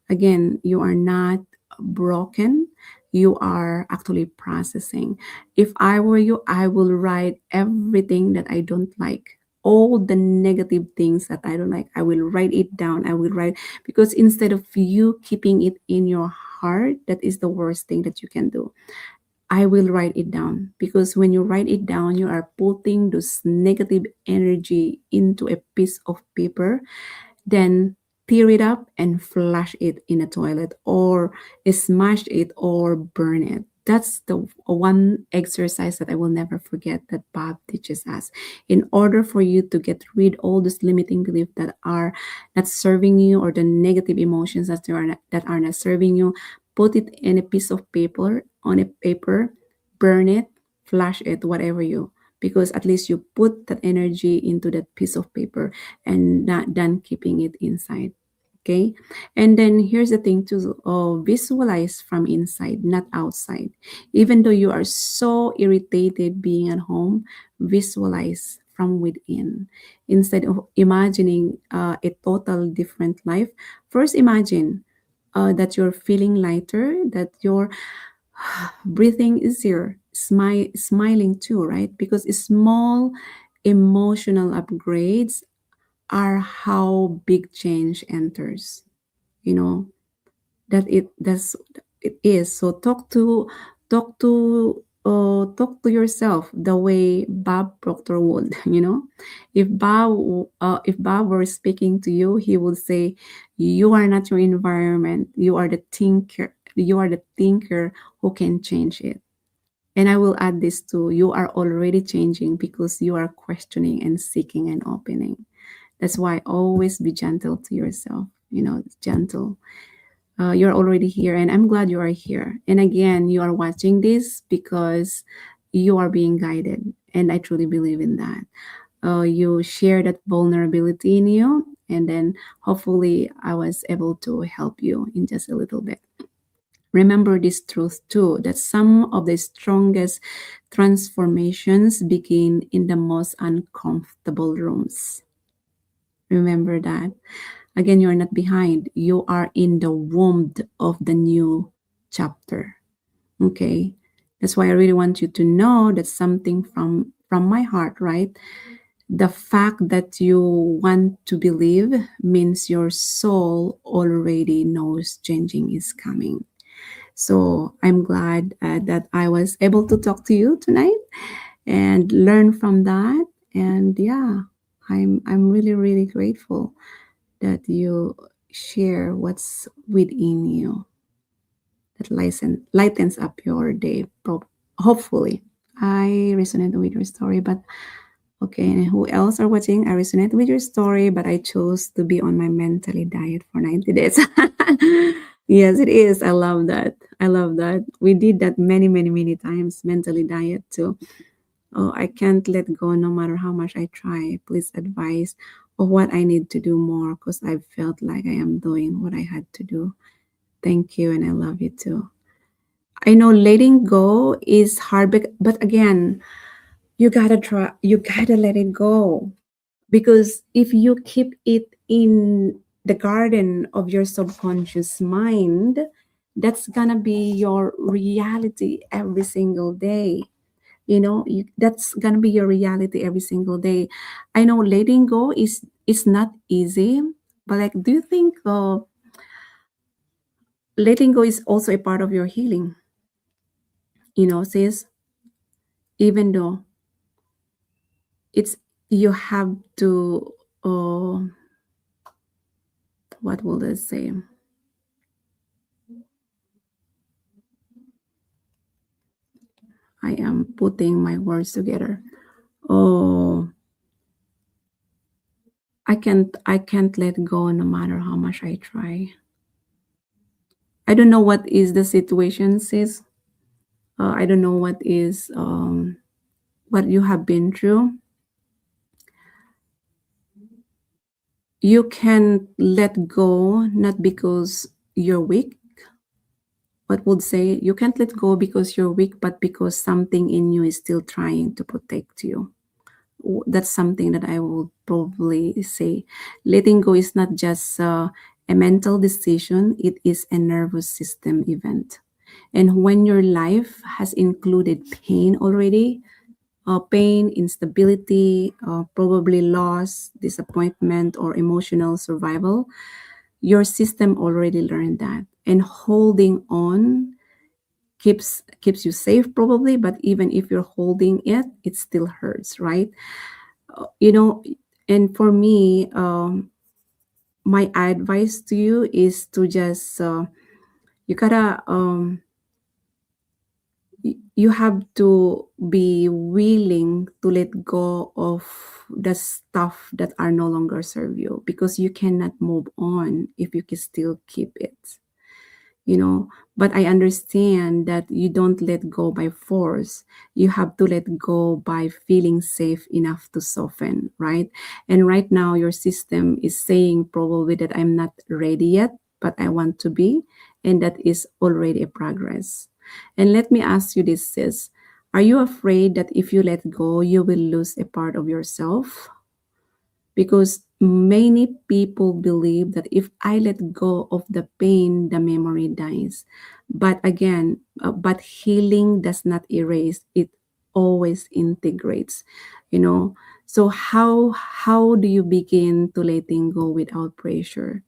Again, you are not broken. You are actually processing. If I were you, I will write everything that I don't like. All the negative things that I don't like, I will write it down. I will write, because instead of you keeping it in your heart, that is the worst thing that you can do. I will write it down, because when you write it down, you are putting this negative energy into a piece of paper. Then tear it up and flush it in a toilet, or smash it or burn it. That's the one exercise that I will never forget that Bob teaches us. In order for you to get rid all those limiting beliefs that are not serving you, or the negative emotions that are not serving you, put it in a piece of paper, on a paper, burn it, flash it, whatever you, because at least you put that energy into that piece of paper and not done keeping it inside. Okay. And then here's the thing to visualize from inside, not outside. Even though you are so irritated being at home, visualize from within. Instead of imagining a total different life, first imagine that you're feeling lighter, that you're breathing easier, smiling too, right? Because small emotional upgrades are how big change enters. You know that's it is. So talk to yourself the way Bob Proctor would. If Bob were speaking to you, he would say, "You are not your environment. You are the thinker. You are the thinker who can change it." And I will add this too: you are already changing because you are questioning and seeking and opening. That's why always be gentle to yourself. Gentle. You're already here, and I'm glad you are here. And again, you are watching this because you are being guided, and I truly believe in that. You share that vulnerability in you, and then hopefully I was able to help you in just a little bit. Remember this truth too, that some of the strongest transformations begin in the most uncomfortable rooms. Remember that. Again, you're not behind. You are in the womb of the new chapter. Okay. That's why I really want you to know that something from my heart, right? The fact that you want to believe means your soul already knows changing is coming. So I'm glad that I was able to talk to you tonight and learn from that. And yeah, I'm really really grateful that you share what's within you, that lightens up your day. Hopefully, I resonate with your story. But okay, and who else are watching? I resonate with your story, but I chose to be on my mentally diet for 90 days. Yes, it is. I love that. I love that. We did that many, many, many times, mentally diet too. Oh, I can't let go no matter how much I try. Please advise of what I need to do more because I felt like I am doing what I had to do. Thank you, and I love you too. I know letting go is hard, but again, you gotta try, you gotta let it go. Because if you keep it in the garden of your subconscious mind, that's gonna be your reality every single day. That's gonna be your reality every single day. I know letting go is not easy, but like, do you think letting go is also a part of your healing? Sis, even though it's you have to uh, what will I say? I am putting my words together. Oh, I can't let go no matter how much I try. I don't know what is the situation, sis. I don't know what you have been through. You can let go not because you're weak. What would say you can't let go because you're weak, but because something in you is still trying to protect you. That's something that I would probably say. Letting go is not just a mental decision, it is a nervous system event. And when your life has included pain already, pain, instability, probably loss, disappointment, or emotional survival, your system already learned that. And holding on keeps you safe probably, but even if you're holding it, it still hurts, right? uh, you know and for me, my advice to you is to just you gotta you have to be willing to let go of the stuff that are no longer serve you, because you cannot move on if you can still keep it, you know. But I understand that you don't let go by force. You have to let go by feeling safe enough to soften, right? And right now your system is saying probably that I'm not ready yet, but I want to be, and that is already a progress. And let me ask you this, sis, are you afraid that if you let go you will lose a part of yourself? Because many people believe that if I let go of the pain, the memory dies. But again, but healing does not erase, it always integrates, you know. So how do you begin to letting go without pressure?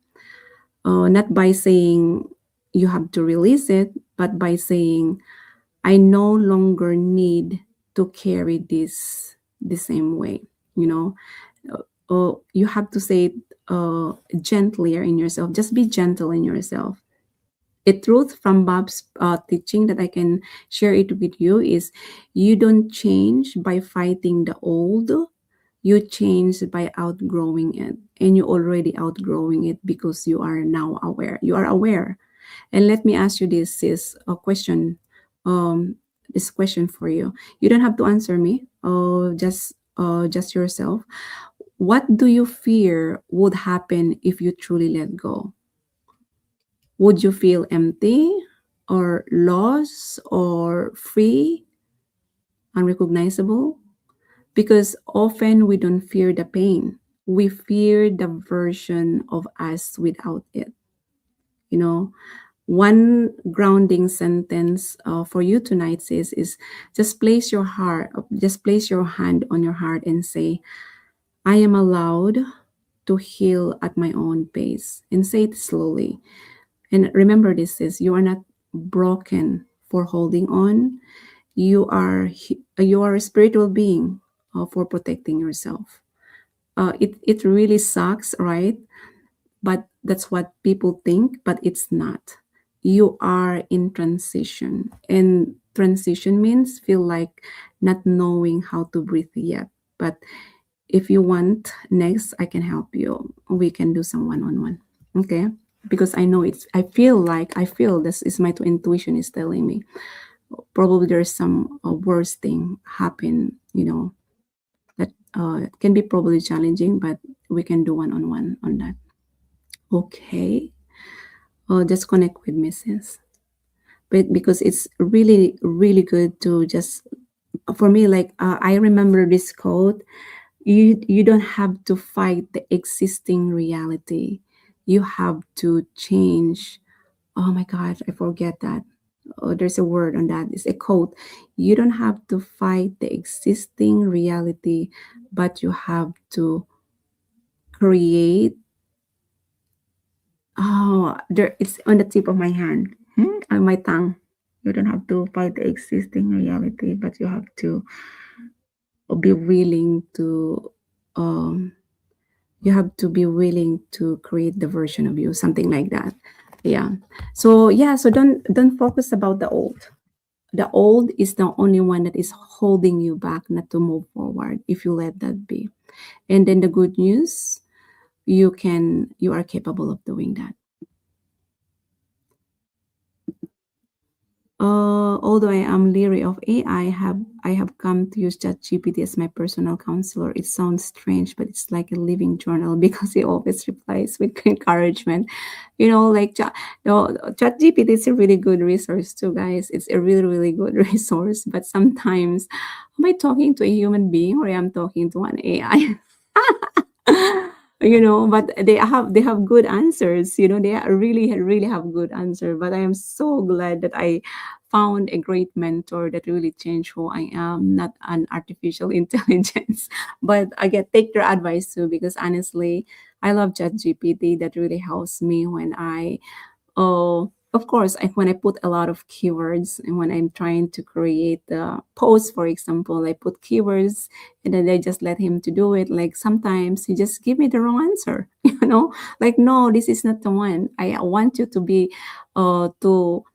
Not by saying you have to release it, but by saying I no longer need to carry this the same way, you know. You have to say it gentler in yourself. Just be gentle in yourself. A truth from Bob's teaching that I can share it with you is you don't change by fighting the old, you change by outgrowing it. And you already outgrowing it because you are now aware. You are aware. And let me ask you this is a question. This question for you. You don't have to answer me. Just yourself. What do you fear would happen if you truly let go? Would you feel empty or lost or free, unrecognizable? Because often we don't fear the pain. We fear the version of us without it. You know, one grounding sentence for you tonight says is just place your hand on your heart and say, I am allowed to heal at my own pace. And say it slowly. And remember this is you are not broken for holding on. You are a spiritual being for protecting yourself. It really sucks, right? But that's what people think, but it's not. You are in transition, and transition means feel like not knowing how to breathe yet. But if you want next, I can help you. We can do some one-on-one, okay? Because I know it's I feel this is my intuition is telling me probably there's some worse thing happen, you know, that can be probably challenging, but we can do one-on-one on that. Okay. Just connect with Mrs. But because it's really, really good to just for me, like I remember this quote: you don't have to fight the existing reality. You have to change. Oh my God, I forget that. Oh, there's a word on that. It's a quote. You don't have to fight the existing reality, but you have to create. Oh, there it's on the tip of my hand, on my tongue. You don't have to fight the existing reality, but you have to be willing to. Um, you have to be willing to create the version of you, something like that. Yeah. So yeah. So don't focus about the old. The old is the only one that is holding you back not to move forward. If you let that be, and then the good news, you are capable of doing that. Although I am leery of AI, I have come to use ChatGPT as my personal counselor. It sounds strange, but it's like a living journal because it always replies with encouragement. You know, like ChatGPT is a really good resource too, guys. It's a really really good resource. But sometimes, am I talking to a human being or am I talking to an AI? You know, but they have good answers, you know, they really really have good answer. But I am so glad that I found a great mentor that really changed who I am, not an artificial intelligence. But again, take their advice too, because honestly I love ChatGPT. That really helps me when I oh of course, when I put a lot of keywords and when I'm trying to create the post, for example, I put keywords and then I just let him to do it. Like sometimes he just give me the wrong answer, like, no, this is not the one. I want you to be, to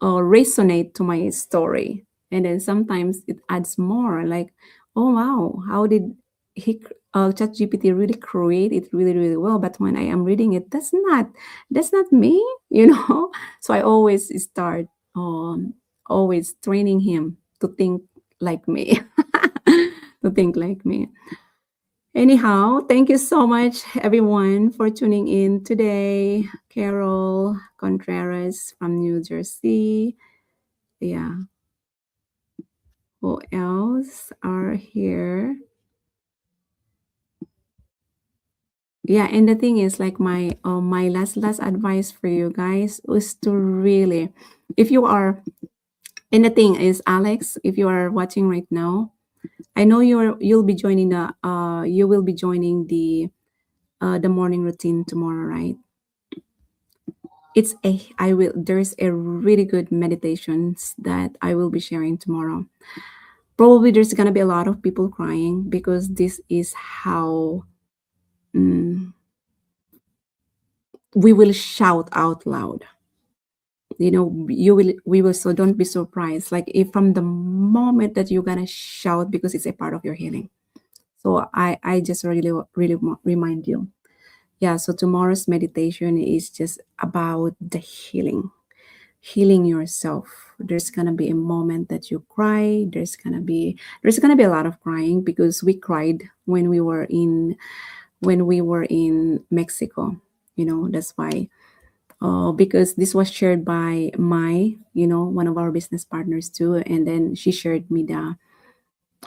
resonate to my story. And then sometimes it adds more, like, oh wow, how did ChatGPT really create it really, really well? But when I am reading it, that's not me, So I always start, always training him to think like me, to think like me. Anyhow, thank you so much, everyone, for tuning in today. Carol Contreras from New Jersey. Yeah. Who else are here? Yeah, and the thing is, like, my last advice for you guys is to really, if you are, and the thing is, Alex, if you are watching right now, I know you'll be joining you will be joining the morning routine tomorrow, right? I will there's a really good meditations that I will be sharing tomorrow. Probably there's gonna be a lot of people crying because this is how, mm, we will shout out loud. We will, so don't be surprised, like, if from the moment that you're gonna shout, because it's a part of your healing. So I just really, really remind you. Yeah, so tomorrow's meditation is just about the healing yourself. There's gonna be a moment that you cry. There's gonna be a lot of crying because we cried when we were in Mexico. That's why. Because this was shared by one of our business partners too, and then she shared me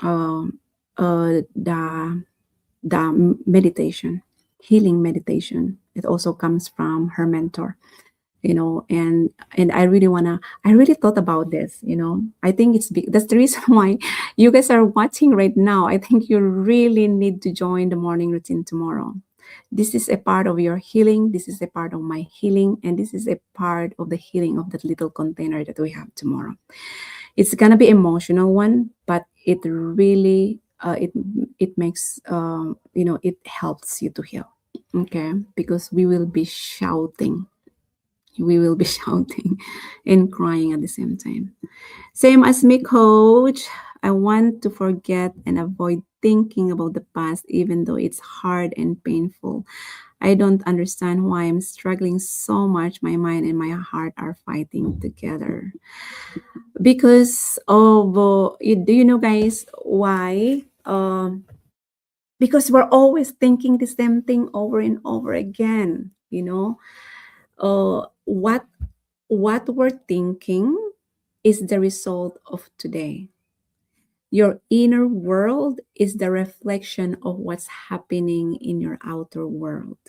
um the meditation, healing meditation. It also comes from her mentor, and I really thought about this. I think that's the reason why you guys are watching right now. I think you really need to join the morning routine tomorrow. This is a part of your healing. This is a part of my healing. And this is a part of the healing of that little container that we have tomorrow. It's going to be emotional one, but it really, it makes, it helps you to heal. Okay. Because we will be shouting and crying at the same time. Same as me, coach. I want to forget and avoid thinking about the past, even though it's hard and painful. I don't understand why I'm struggling so much. My mind and my heart are fighting together. Because of, do you know, guys, why? Because we're always thinking the same thing over and over again. What we're thinking is the result of today. Your inner world is the reflection of what's happening in your outer world.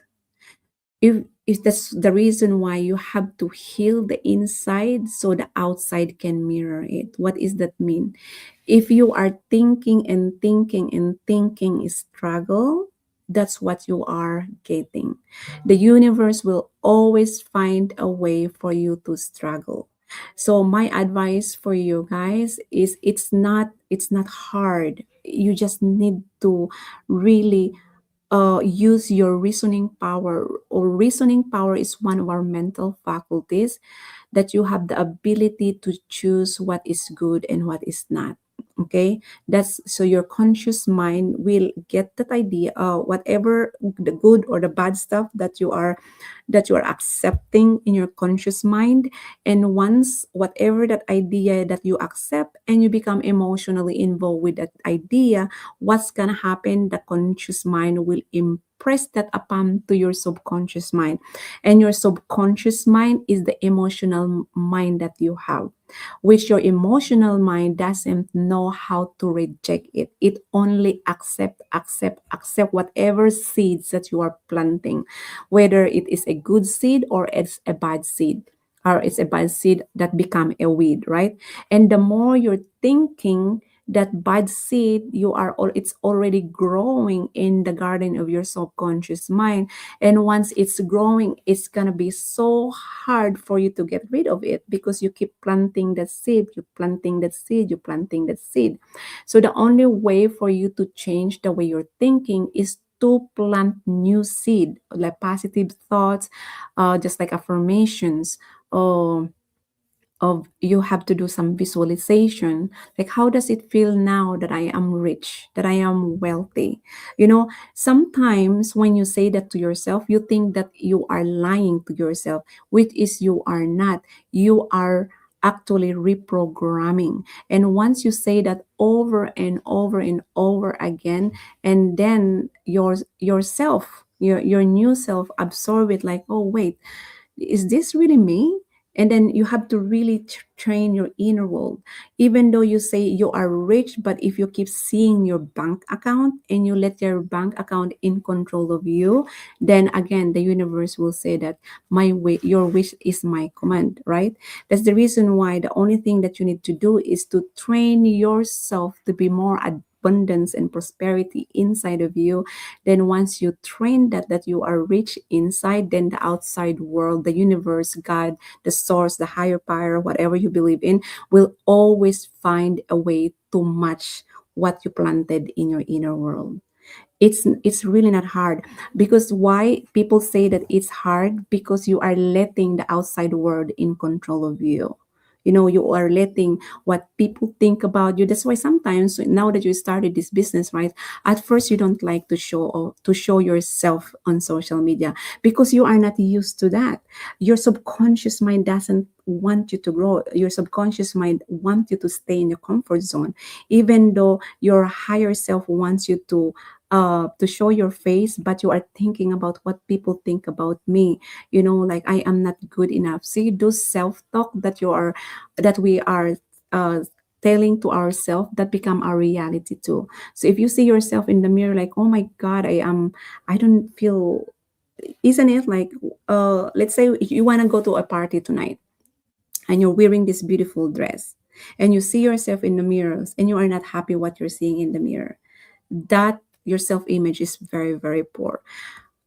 If that's the reason why you have to heal the inside so the outside can mirror it. What does that mean? If you are thinking and thinking and thinking is struggle, that's what you are getting. The universe will always find a way for you to struggle. So my advice for you guys is, it's not hard. You just need to really use your reasoning power. Or reasoning power is one of our mental faculties that you have the ability to choose what is good and what is not. Okay, that's so your conscious mind will get that idea, whatever the good or the bad stuff that you are accepting in your conscious mind. And once whatever that idea that you accept and you become emotionally involved with that idea, what's gonna happen? The conscious mind will impress that upon to your subconscious mind. And your subconscious mind is the emotional mind that you have, which your emotional mind doesn't know how to reject it. It only accept whatever seeds that you are planting, whether it is a good seed or it's a bad seed, or it's a bad seed that become a weed, right? And the more you're thinking, that bad seed, it's already growing in the garden of your subconscious mind. And once it's growing, it's gonna be so hard for you to get rid of it, because you keep planting that seed, you planting that seed, you planting that seed. So the only way for you to change the way you're thinking is to plant new seed, like positive thoughts, just like affirmations. Of you have to do some visualization, like how does it feel now that I am rich, that I am wealthy. Sometimes when you say that to yourself, you think that you are lying to yourself, which is you are not. You are actually reprogramming. And once you say that over and over and over again, and then your new self absorb it, like, oh wait, is this really me? And then you have to really train your inner world. Even though you say you are rich, but if you keep seeing your bank account and you let your bank account in control of you, then again the universe will say that my way, your wish is my command, right? That's the reason why the only thing that you need to do is to train yourself to be more abundance and prosperity inside of you. Then once you train that you are rich inside, then the outside world, the universe, God, the source, the higher power, whatever you believe in, will always find a way to match what you planted in your inner world. It's really not hard. Because why people say that it's hard? Because you are letting the outside world in control of you. You are letting what people think about you. That's why sometimes, now that you started this business, right, at first you don't like to show yourself on social media, because you are not used to that. Your subconscious mind doesn't want you to grow. Your subconscious mind wants you to stay in your comfort zone, even though your higher self wants you to show your face, but you are thinking about what people think about me. Like, I am not good enough. See, those self-talk that we are uh, telling to ourselves, that become our reality too. So if you see yourself in the mirror, like, oh my God, I don't feel, isn't it like, let's say you want to go to a party tonight, and you're wearing this beautiful dress, and you see yourself in the mirrors, and you are not happy what you're seeing in the mirror, that your self-image is very, very poor.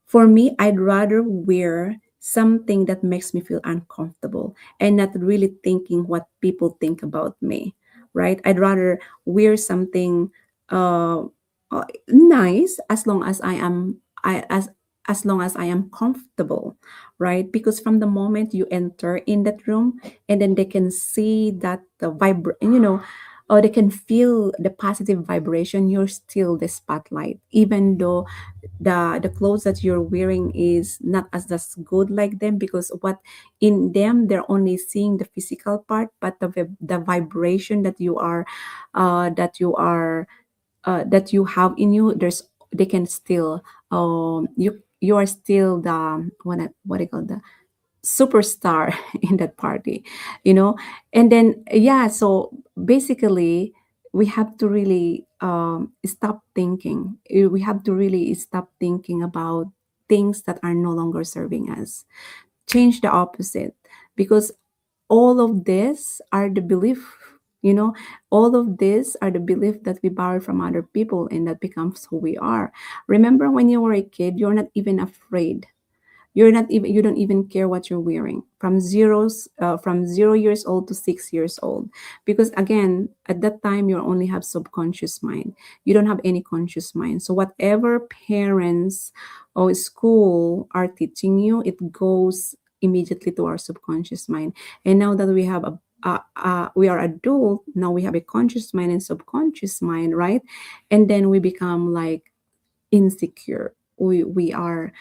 For me, I'd rather wear something that makes me feel uncomfortable and not really thinking what people think about me, right? I'd rather wear something uh, nice, as long as as long as I am comfortable, right? Because from the moment you enter in that room, and then they can see that the or they can feel the positive vibration, you're still the spotlight, even though the clothes that you're wearing is not as good like them, because what in them, they're only seeing the physical part, but the vibration that you have in you, they can still, you are still the what do you call, the superstar in that party, you know and then, yeah, so basically we have to really stop thinking. We have to really stop thinking about things that are no longer serving us. Change the opposite, because all of this are the belief, you know all of this are the belief that we borrowed from other people, and that becomes who we are. Remember, when you were a kid, you're not even afraid. You don't even care what you're wearing, from 0 years old to 6 years old, because again, at that time, you only have subconscious mind. You don't have any conscious mind. So whatever parents or school are teaching you, it goes immediately to our subconscious mind. And now that we are adult, now we have a conscious mind and subconscious mind, right? And then we become like insecure. We are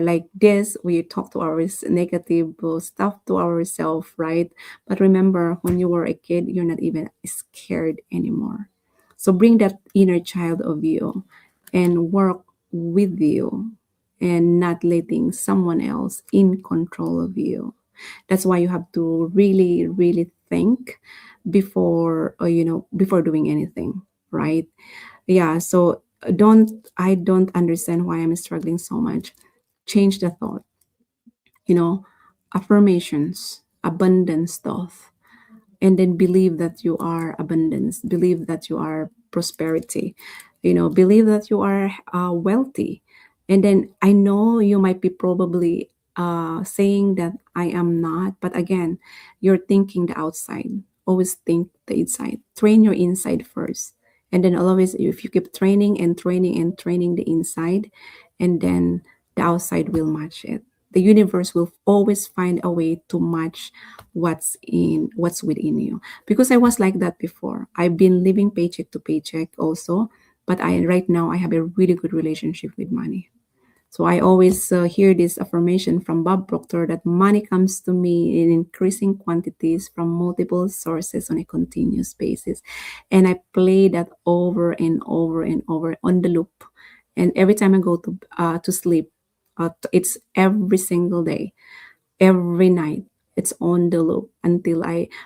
like this. We talk to our negative stuff to ourselves, right? But remember, when you were a kid, you're not even scared anymore. So bring that inner child of you and work with you, and not letting someone else in control of you. That's why you have to really, really think before doing anything, right? Yeah, so don't understand why I'm struggling so much. Change the thought, you know affirmations, abundance thought, and then believe that you are abundance, believe that you are prosperity, believe that you are wealthy. And then I know you might be probably saying that I am not, but again, you're thinking the outside. Always think the inside. Train your inside first. And then always, if you keep training and training and training the inside, and then the outside will match it. The universe will always find a way to match what's within you. Because I was like that before. I've been living paycheck to paycheck also, but I right now I have a really good relationship with money. So I always hear this affirmation from Bob Proctor that money comes to me in increasing quantities from multiple sources on a continuous basis. And I play that over and over and over on the loop. And every time I go to sleep, it's every single day, every night. It's on the loop until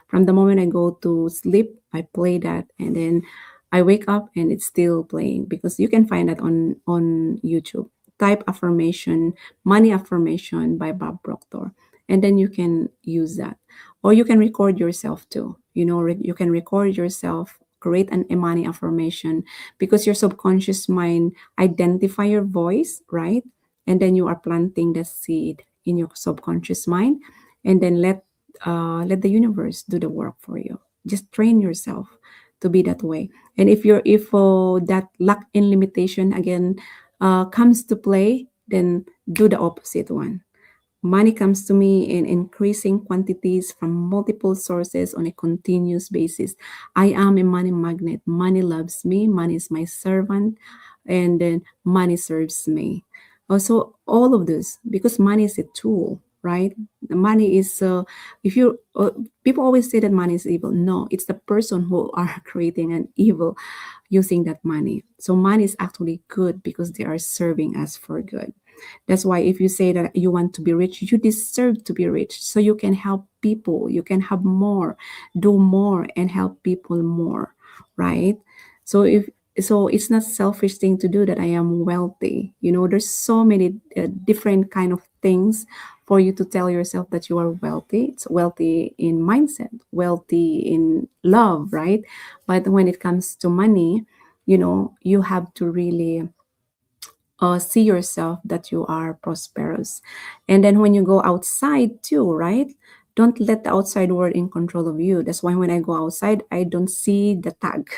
from the moment I go to sleep, I play that, and then I wake up and it's still playing, because you can find that on YouTube. Type affirmation, money affirmation by Bob Proctor, and then you can use that, or you can record yourself too. You can record yourself, create a money affirmation, because your subconscious mind identify your voice, right? And then you are planting the seed in your subconscious mind, and then let the universe do the work for you. Just train yourself to be that way. And if that luck and limitation again comes to play, then do the opposite one. Money comes to me in increasing quantities from multiple sources on a continuous basis. I am a money magnet. Money loves me. Money is my servant. And then money serves me. Also, all of this, because money is a tool, right? The money is, if you, people always say that money is evil. No, it's the person who are creating an evil using that money. So money is actually good because they are serving us for good. That's why if you say that you want to be rich, you deserve to be rich. So you can help people, you can have more, do more, and help people more, right? So if so it's not selfish thing to do that I am wealthy. There's so many different kind of things for you to tell yourself that you are wealthy. It's wealthy in mindset, wealthy in love, right? But when it comes to money, you have to really see yourself that you are prosperous. And then when you go outside too, right? Don't let the outside world in control of you. That's why when I go outside, I don't see the tag.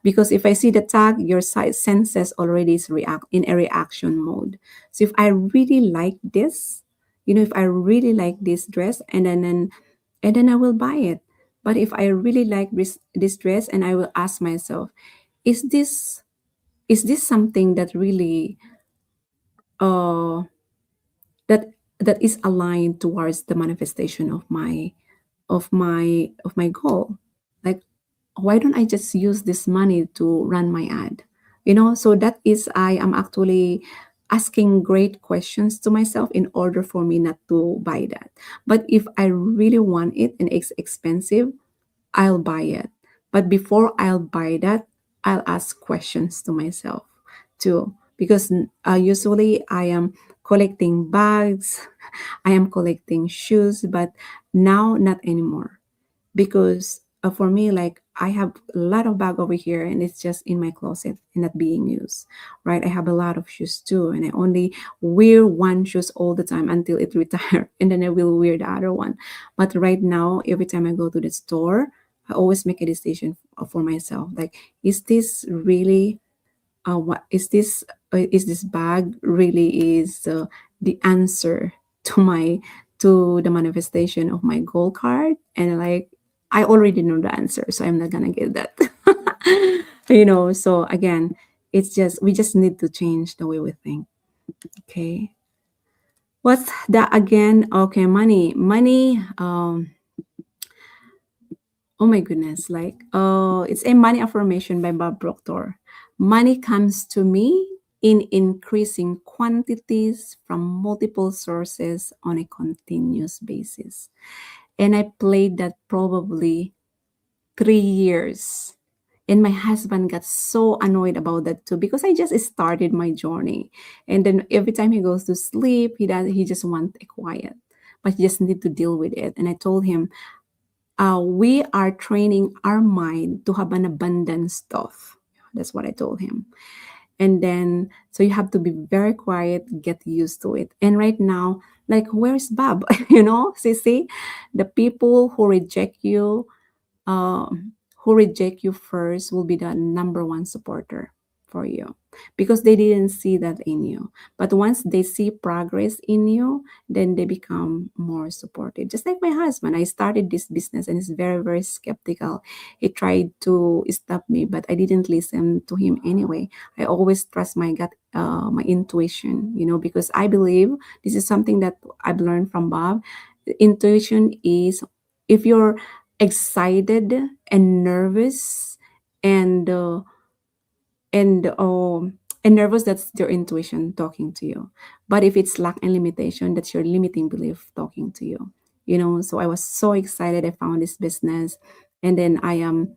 Because if I see the tag, your senses already is react in a reaction mode. So if I really like this, if I really like this dress, and then I will buy it. But if I really like this dress, and I will ask myself, is this something that really uh that that is aligned towards the manifestation of my goal? Like, why don't I just use this money to run my ad? So that is, I am actually asking great questions to myself in order for me not to buy that. But if I really want it and it's expensive, I'll buy it. But before I'll buy that, I'll ask questions to myself too. Because usually I am collecting bags, I am collecting shoes, but now not anymore. Because for me, like, I have a lot of bag over here and it's just in my closet and not being used, right? I have a lot of shoes too, and I only wear one shoes all the time until it retire, and then I will wear the other one. But right now, every time I go to the store, I always make a decision for myself, like, is this really what is this bag really is the answer to my to the manifestation of my goal card? And like, I already know the answer, so I'm not gonna get that. So again, it's just, we just need to change the way we think. Okay, what's that again? Okay, money. Oh my goodness, like, it's a money affirmation by Bob Proctor. Money comes to me in increasing quantities from multiple sources on a continuous basis. And I played that probably 3 years. And my husband got so annoyed about that too, because I just started my journey. And then every time he goes to sleep, he just wants a quiet. But he just need to deal with it. And I told him, we are training our mind to have an abundance stuff. That's what I told him. And then, so you have to be very quiet, get used to it. And right now, like, where's Bob? See, the people who reject you first will be the number one supporter for you because they didn't see that in you. But once they see progress in you, then they become more supportive. Just like my husband, I started this business and he's very, very skeptical. He tried to stop me, but I didn't listen to him anyway. I always trust my gut, my intuition, because I believe this is something that I've learned from Bob. Intuition is, if you're excited and nervous and and nervous, that's your intuition talking to you. But if it's lack and limitation, that's your limiting belief talking to you. So I was so excited. I found this business, and then I'm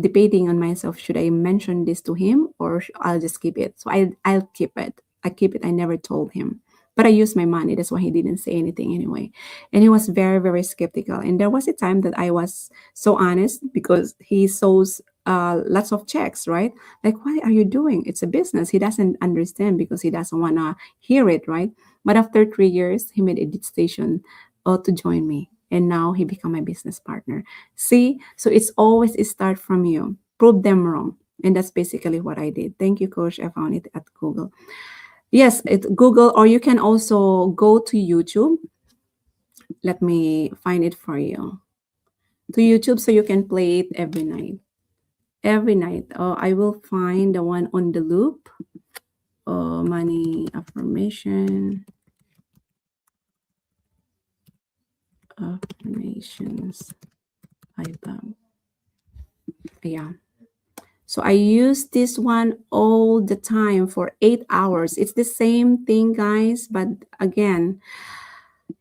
debating on myself, should I mention this to him or I'll just keep it. So I'll keep it. I keep it. I never told him, but I used my money. That's why he didn't say anything anyway. And he was very, very skeptical. And there was a time that I was so honest because he shows lots of checks, right? Like, what are you doing? It's a business. He doesn't understand because he doesn't want to hear it, right? But after 3 years, he made a decision to join me. And now he become my business partner. See, so it's always a start from you. Prove them wrong. And that's basically what I did. Thank you, Coach. I found it at Google. Yes, it's Google, or you can also go to YouTube. Let me find it for you. To YouTube so you can play it every night. Every night. I will find the one on the loop. Money affirmation. Affirmations. I love. Yeah. So I use this one all the time for 8 hours. It's the same thing, guys, but again,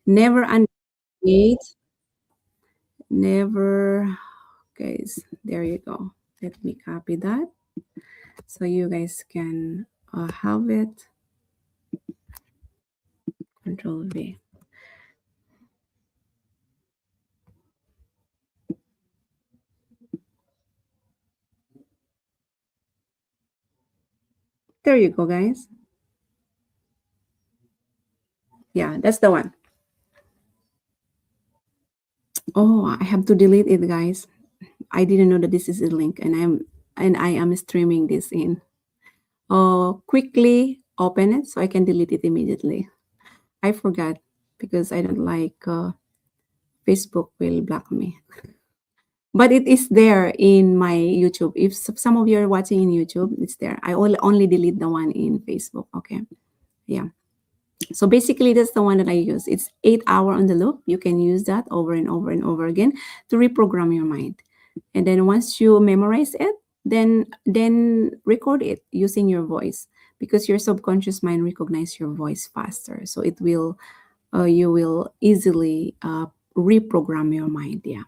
never underestimate. Never. Guys, there you go. Let me copy that so you guys can have it. Control V. There you go, guys. Yeah, that's the one. Oh, I have to delete it, guys. I didn't know that this is a link, and I am streaming this in. Quickly open it so I can delete it immediately. I forgot because I don't like Facebook will block me. But it is there in my YouTube. If some of you are watching in YouTube, it's there. I only delete the one in Facebook. Okay. Yeah. So basically, that's the one that I use. It's 8 hour on the loop. You can use that over and over and over again to reprogram your mind. And then once you memorize it, then record it using your voice because your subconscious mind recognize your voice faster. So it will you will easily reprogram your mind. Yeah.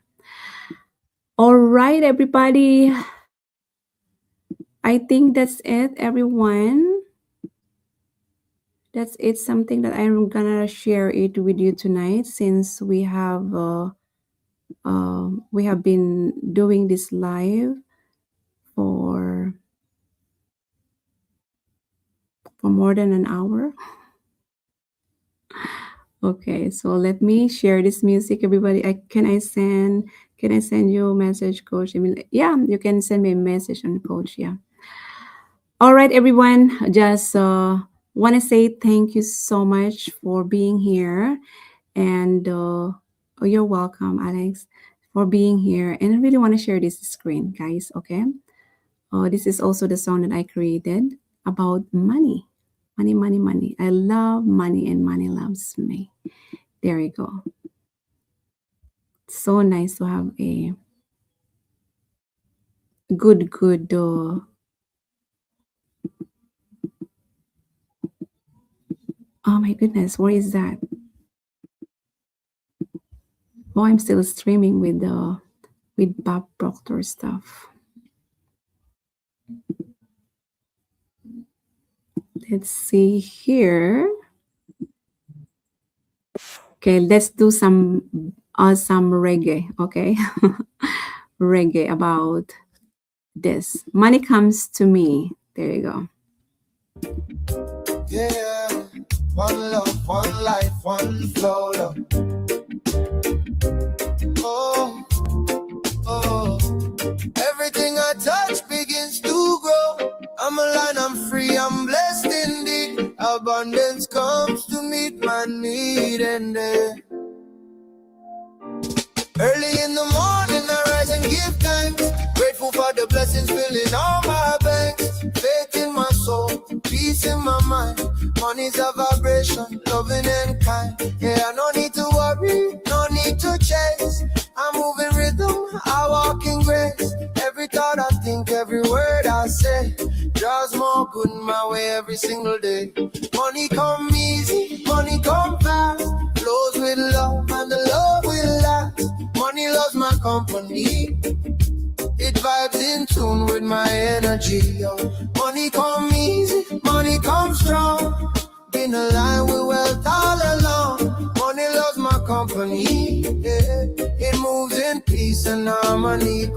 All right, everybody. I think that's it, everyone. That's it. Something that I'm gonna share it with you tonight, since we have been doing this live for more than an hour. Okay, so let me share this music, everybody. Can I send you a message, Coach? I mean, yeah, you can send me a message on Coach. Yeah. All right, everyone. Just want to say thank you so much for being here. And oh, you're welcome, Alex, for being here. And I really want to share this screen, guys. Okay. This is also the song that I created about money. Money, money, money. I love money and money loves me. There you go. So nice to have a good. Oh my goodness, what is that? Oh, I'm still streaming with Bob Proctor stuff. Let's see here. Okay, let's do some some reggae, okay? Reggae about this. Money comes to me. There you go. Yeah, one love, one life, one flow. Love. Oh, oh. Everything I touch begins to grow. I'm aligned, I'm free, I'm blessed indeed. Abundance comes to meet my need, and early in the morning I rise and give thanks. Grateful for the blessings filling all my banks. Faith in my soul, peace in my mind. Money's a vibration, loving and kind. Yeah, I no need to worry, no need to chase. I move in rhythm, I walk in grace. Every thought I think, every word I say draws more good my way every single day. Money come easy, money come fast. Flows with love and the love will last. Money loves my company. It vibes in tune with my energy. Yo. Money come easy, money come strong. Been aligned with wealth all along. Money loves my company. Yeah. It moves in peace and harmony.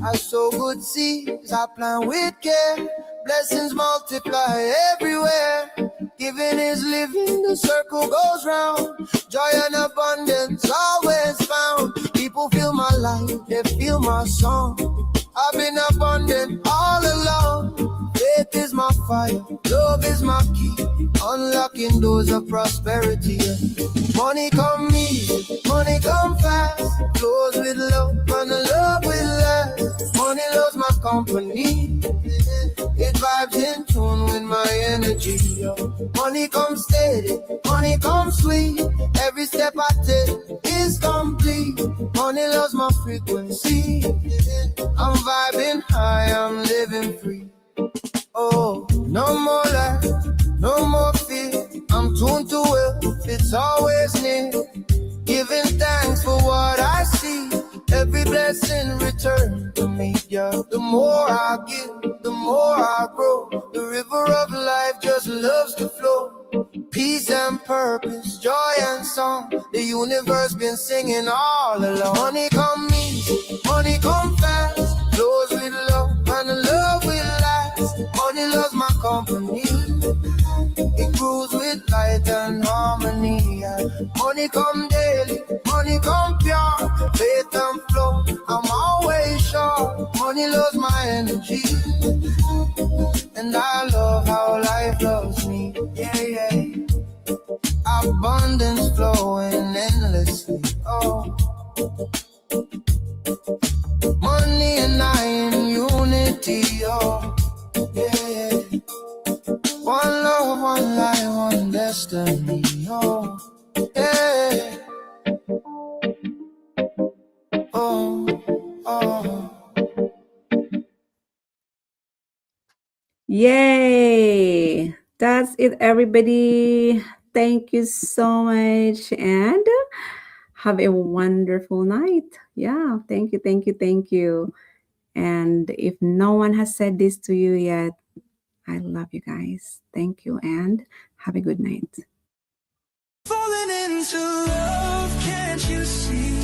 I sow good seeds, I plant with care. Blessings multiply everywhere. Giving is living, the circle goes round. Joy and abundance always found. People feel my life, they feel my song. I've been abundant all along. Faith is my fire, love is my key. Unlocking doors of prosperity. Money come easy, money come fast. Flows with love and the love will last. Money loves my company. It vibes in tune with my energy. Yo. Money comes steady, money comes sweet. Every step I take is complete. Money loves my frequency. I'm vibing high, I'm living free. Oh, no more lack, no more fear. I'm tuned to wealth, it's always near. Giving thanks for what I see. Every blessing return to me, yeah. The more I give, the more I grow. The river of life just loves to flow. Peace and purpose, joy and song. The universe been singing all along. Money come easy, money come fast. Flows with love and the love will last. Money loves my company. It grows with light and harmony. Money come daily, money come pure. Faith and flow, I'm always sure. Money loves my energy. And I love how life loves me. Yeah, yeah. Abundance flowing endlessly. Oh, money and I in unity. Oh, yeah. One love, one life, one destiny. Oh, yeah. Oh, oh. Yay! That's it, everybody. Thank you so much and have a wonderful night. Yeah, thank you, thank you, thank you. And if no one has said this to you yet, I love you guys. Thank you and have a good night. Falling into love, can't you see?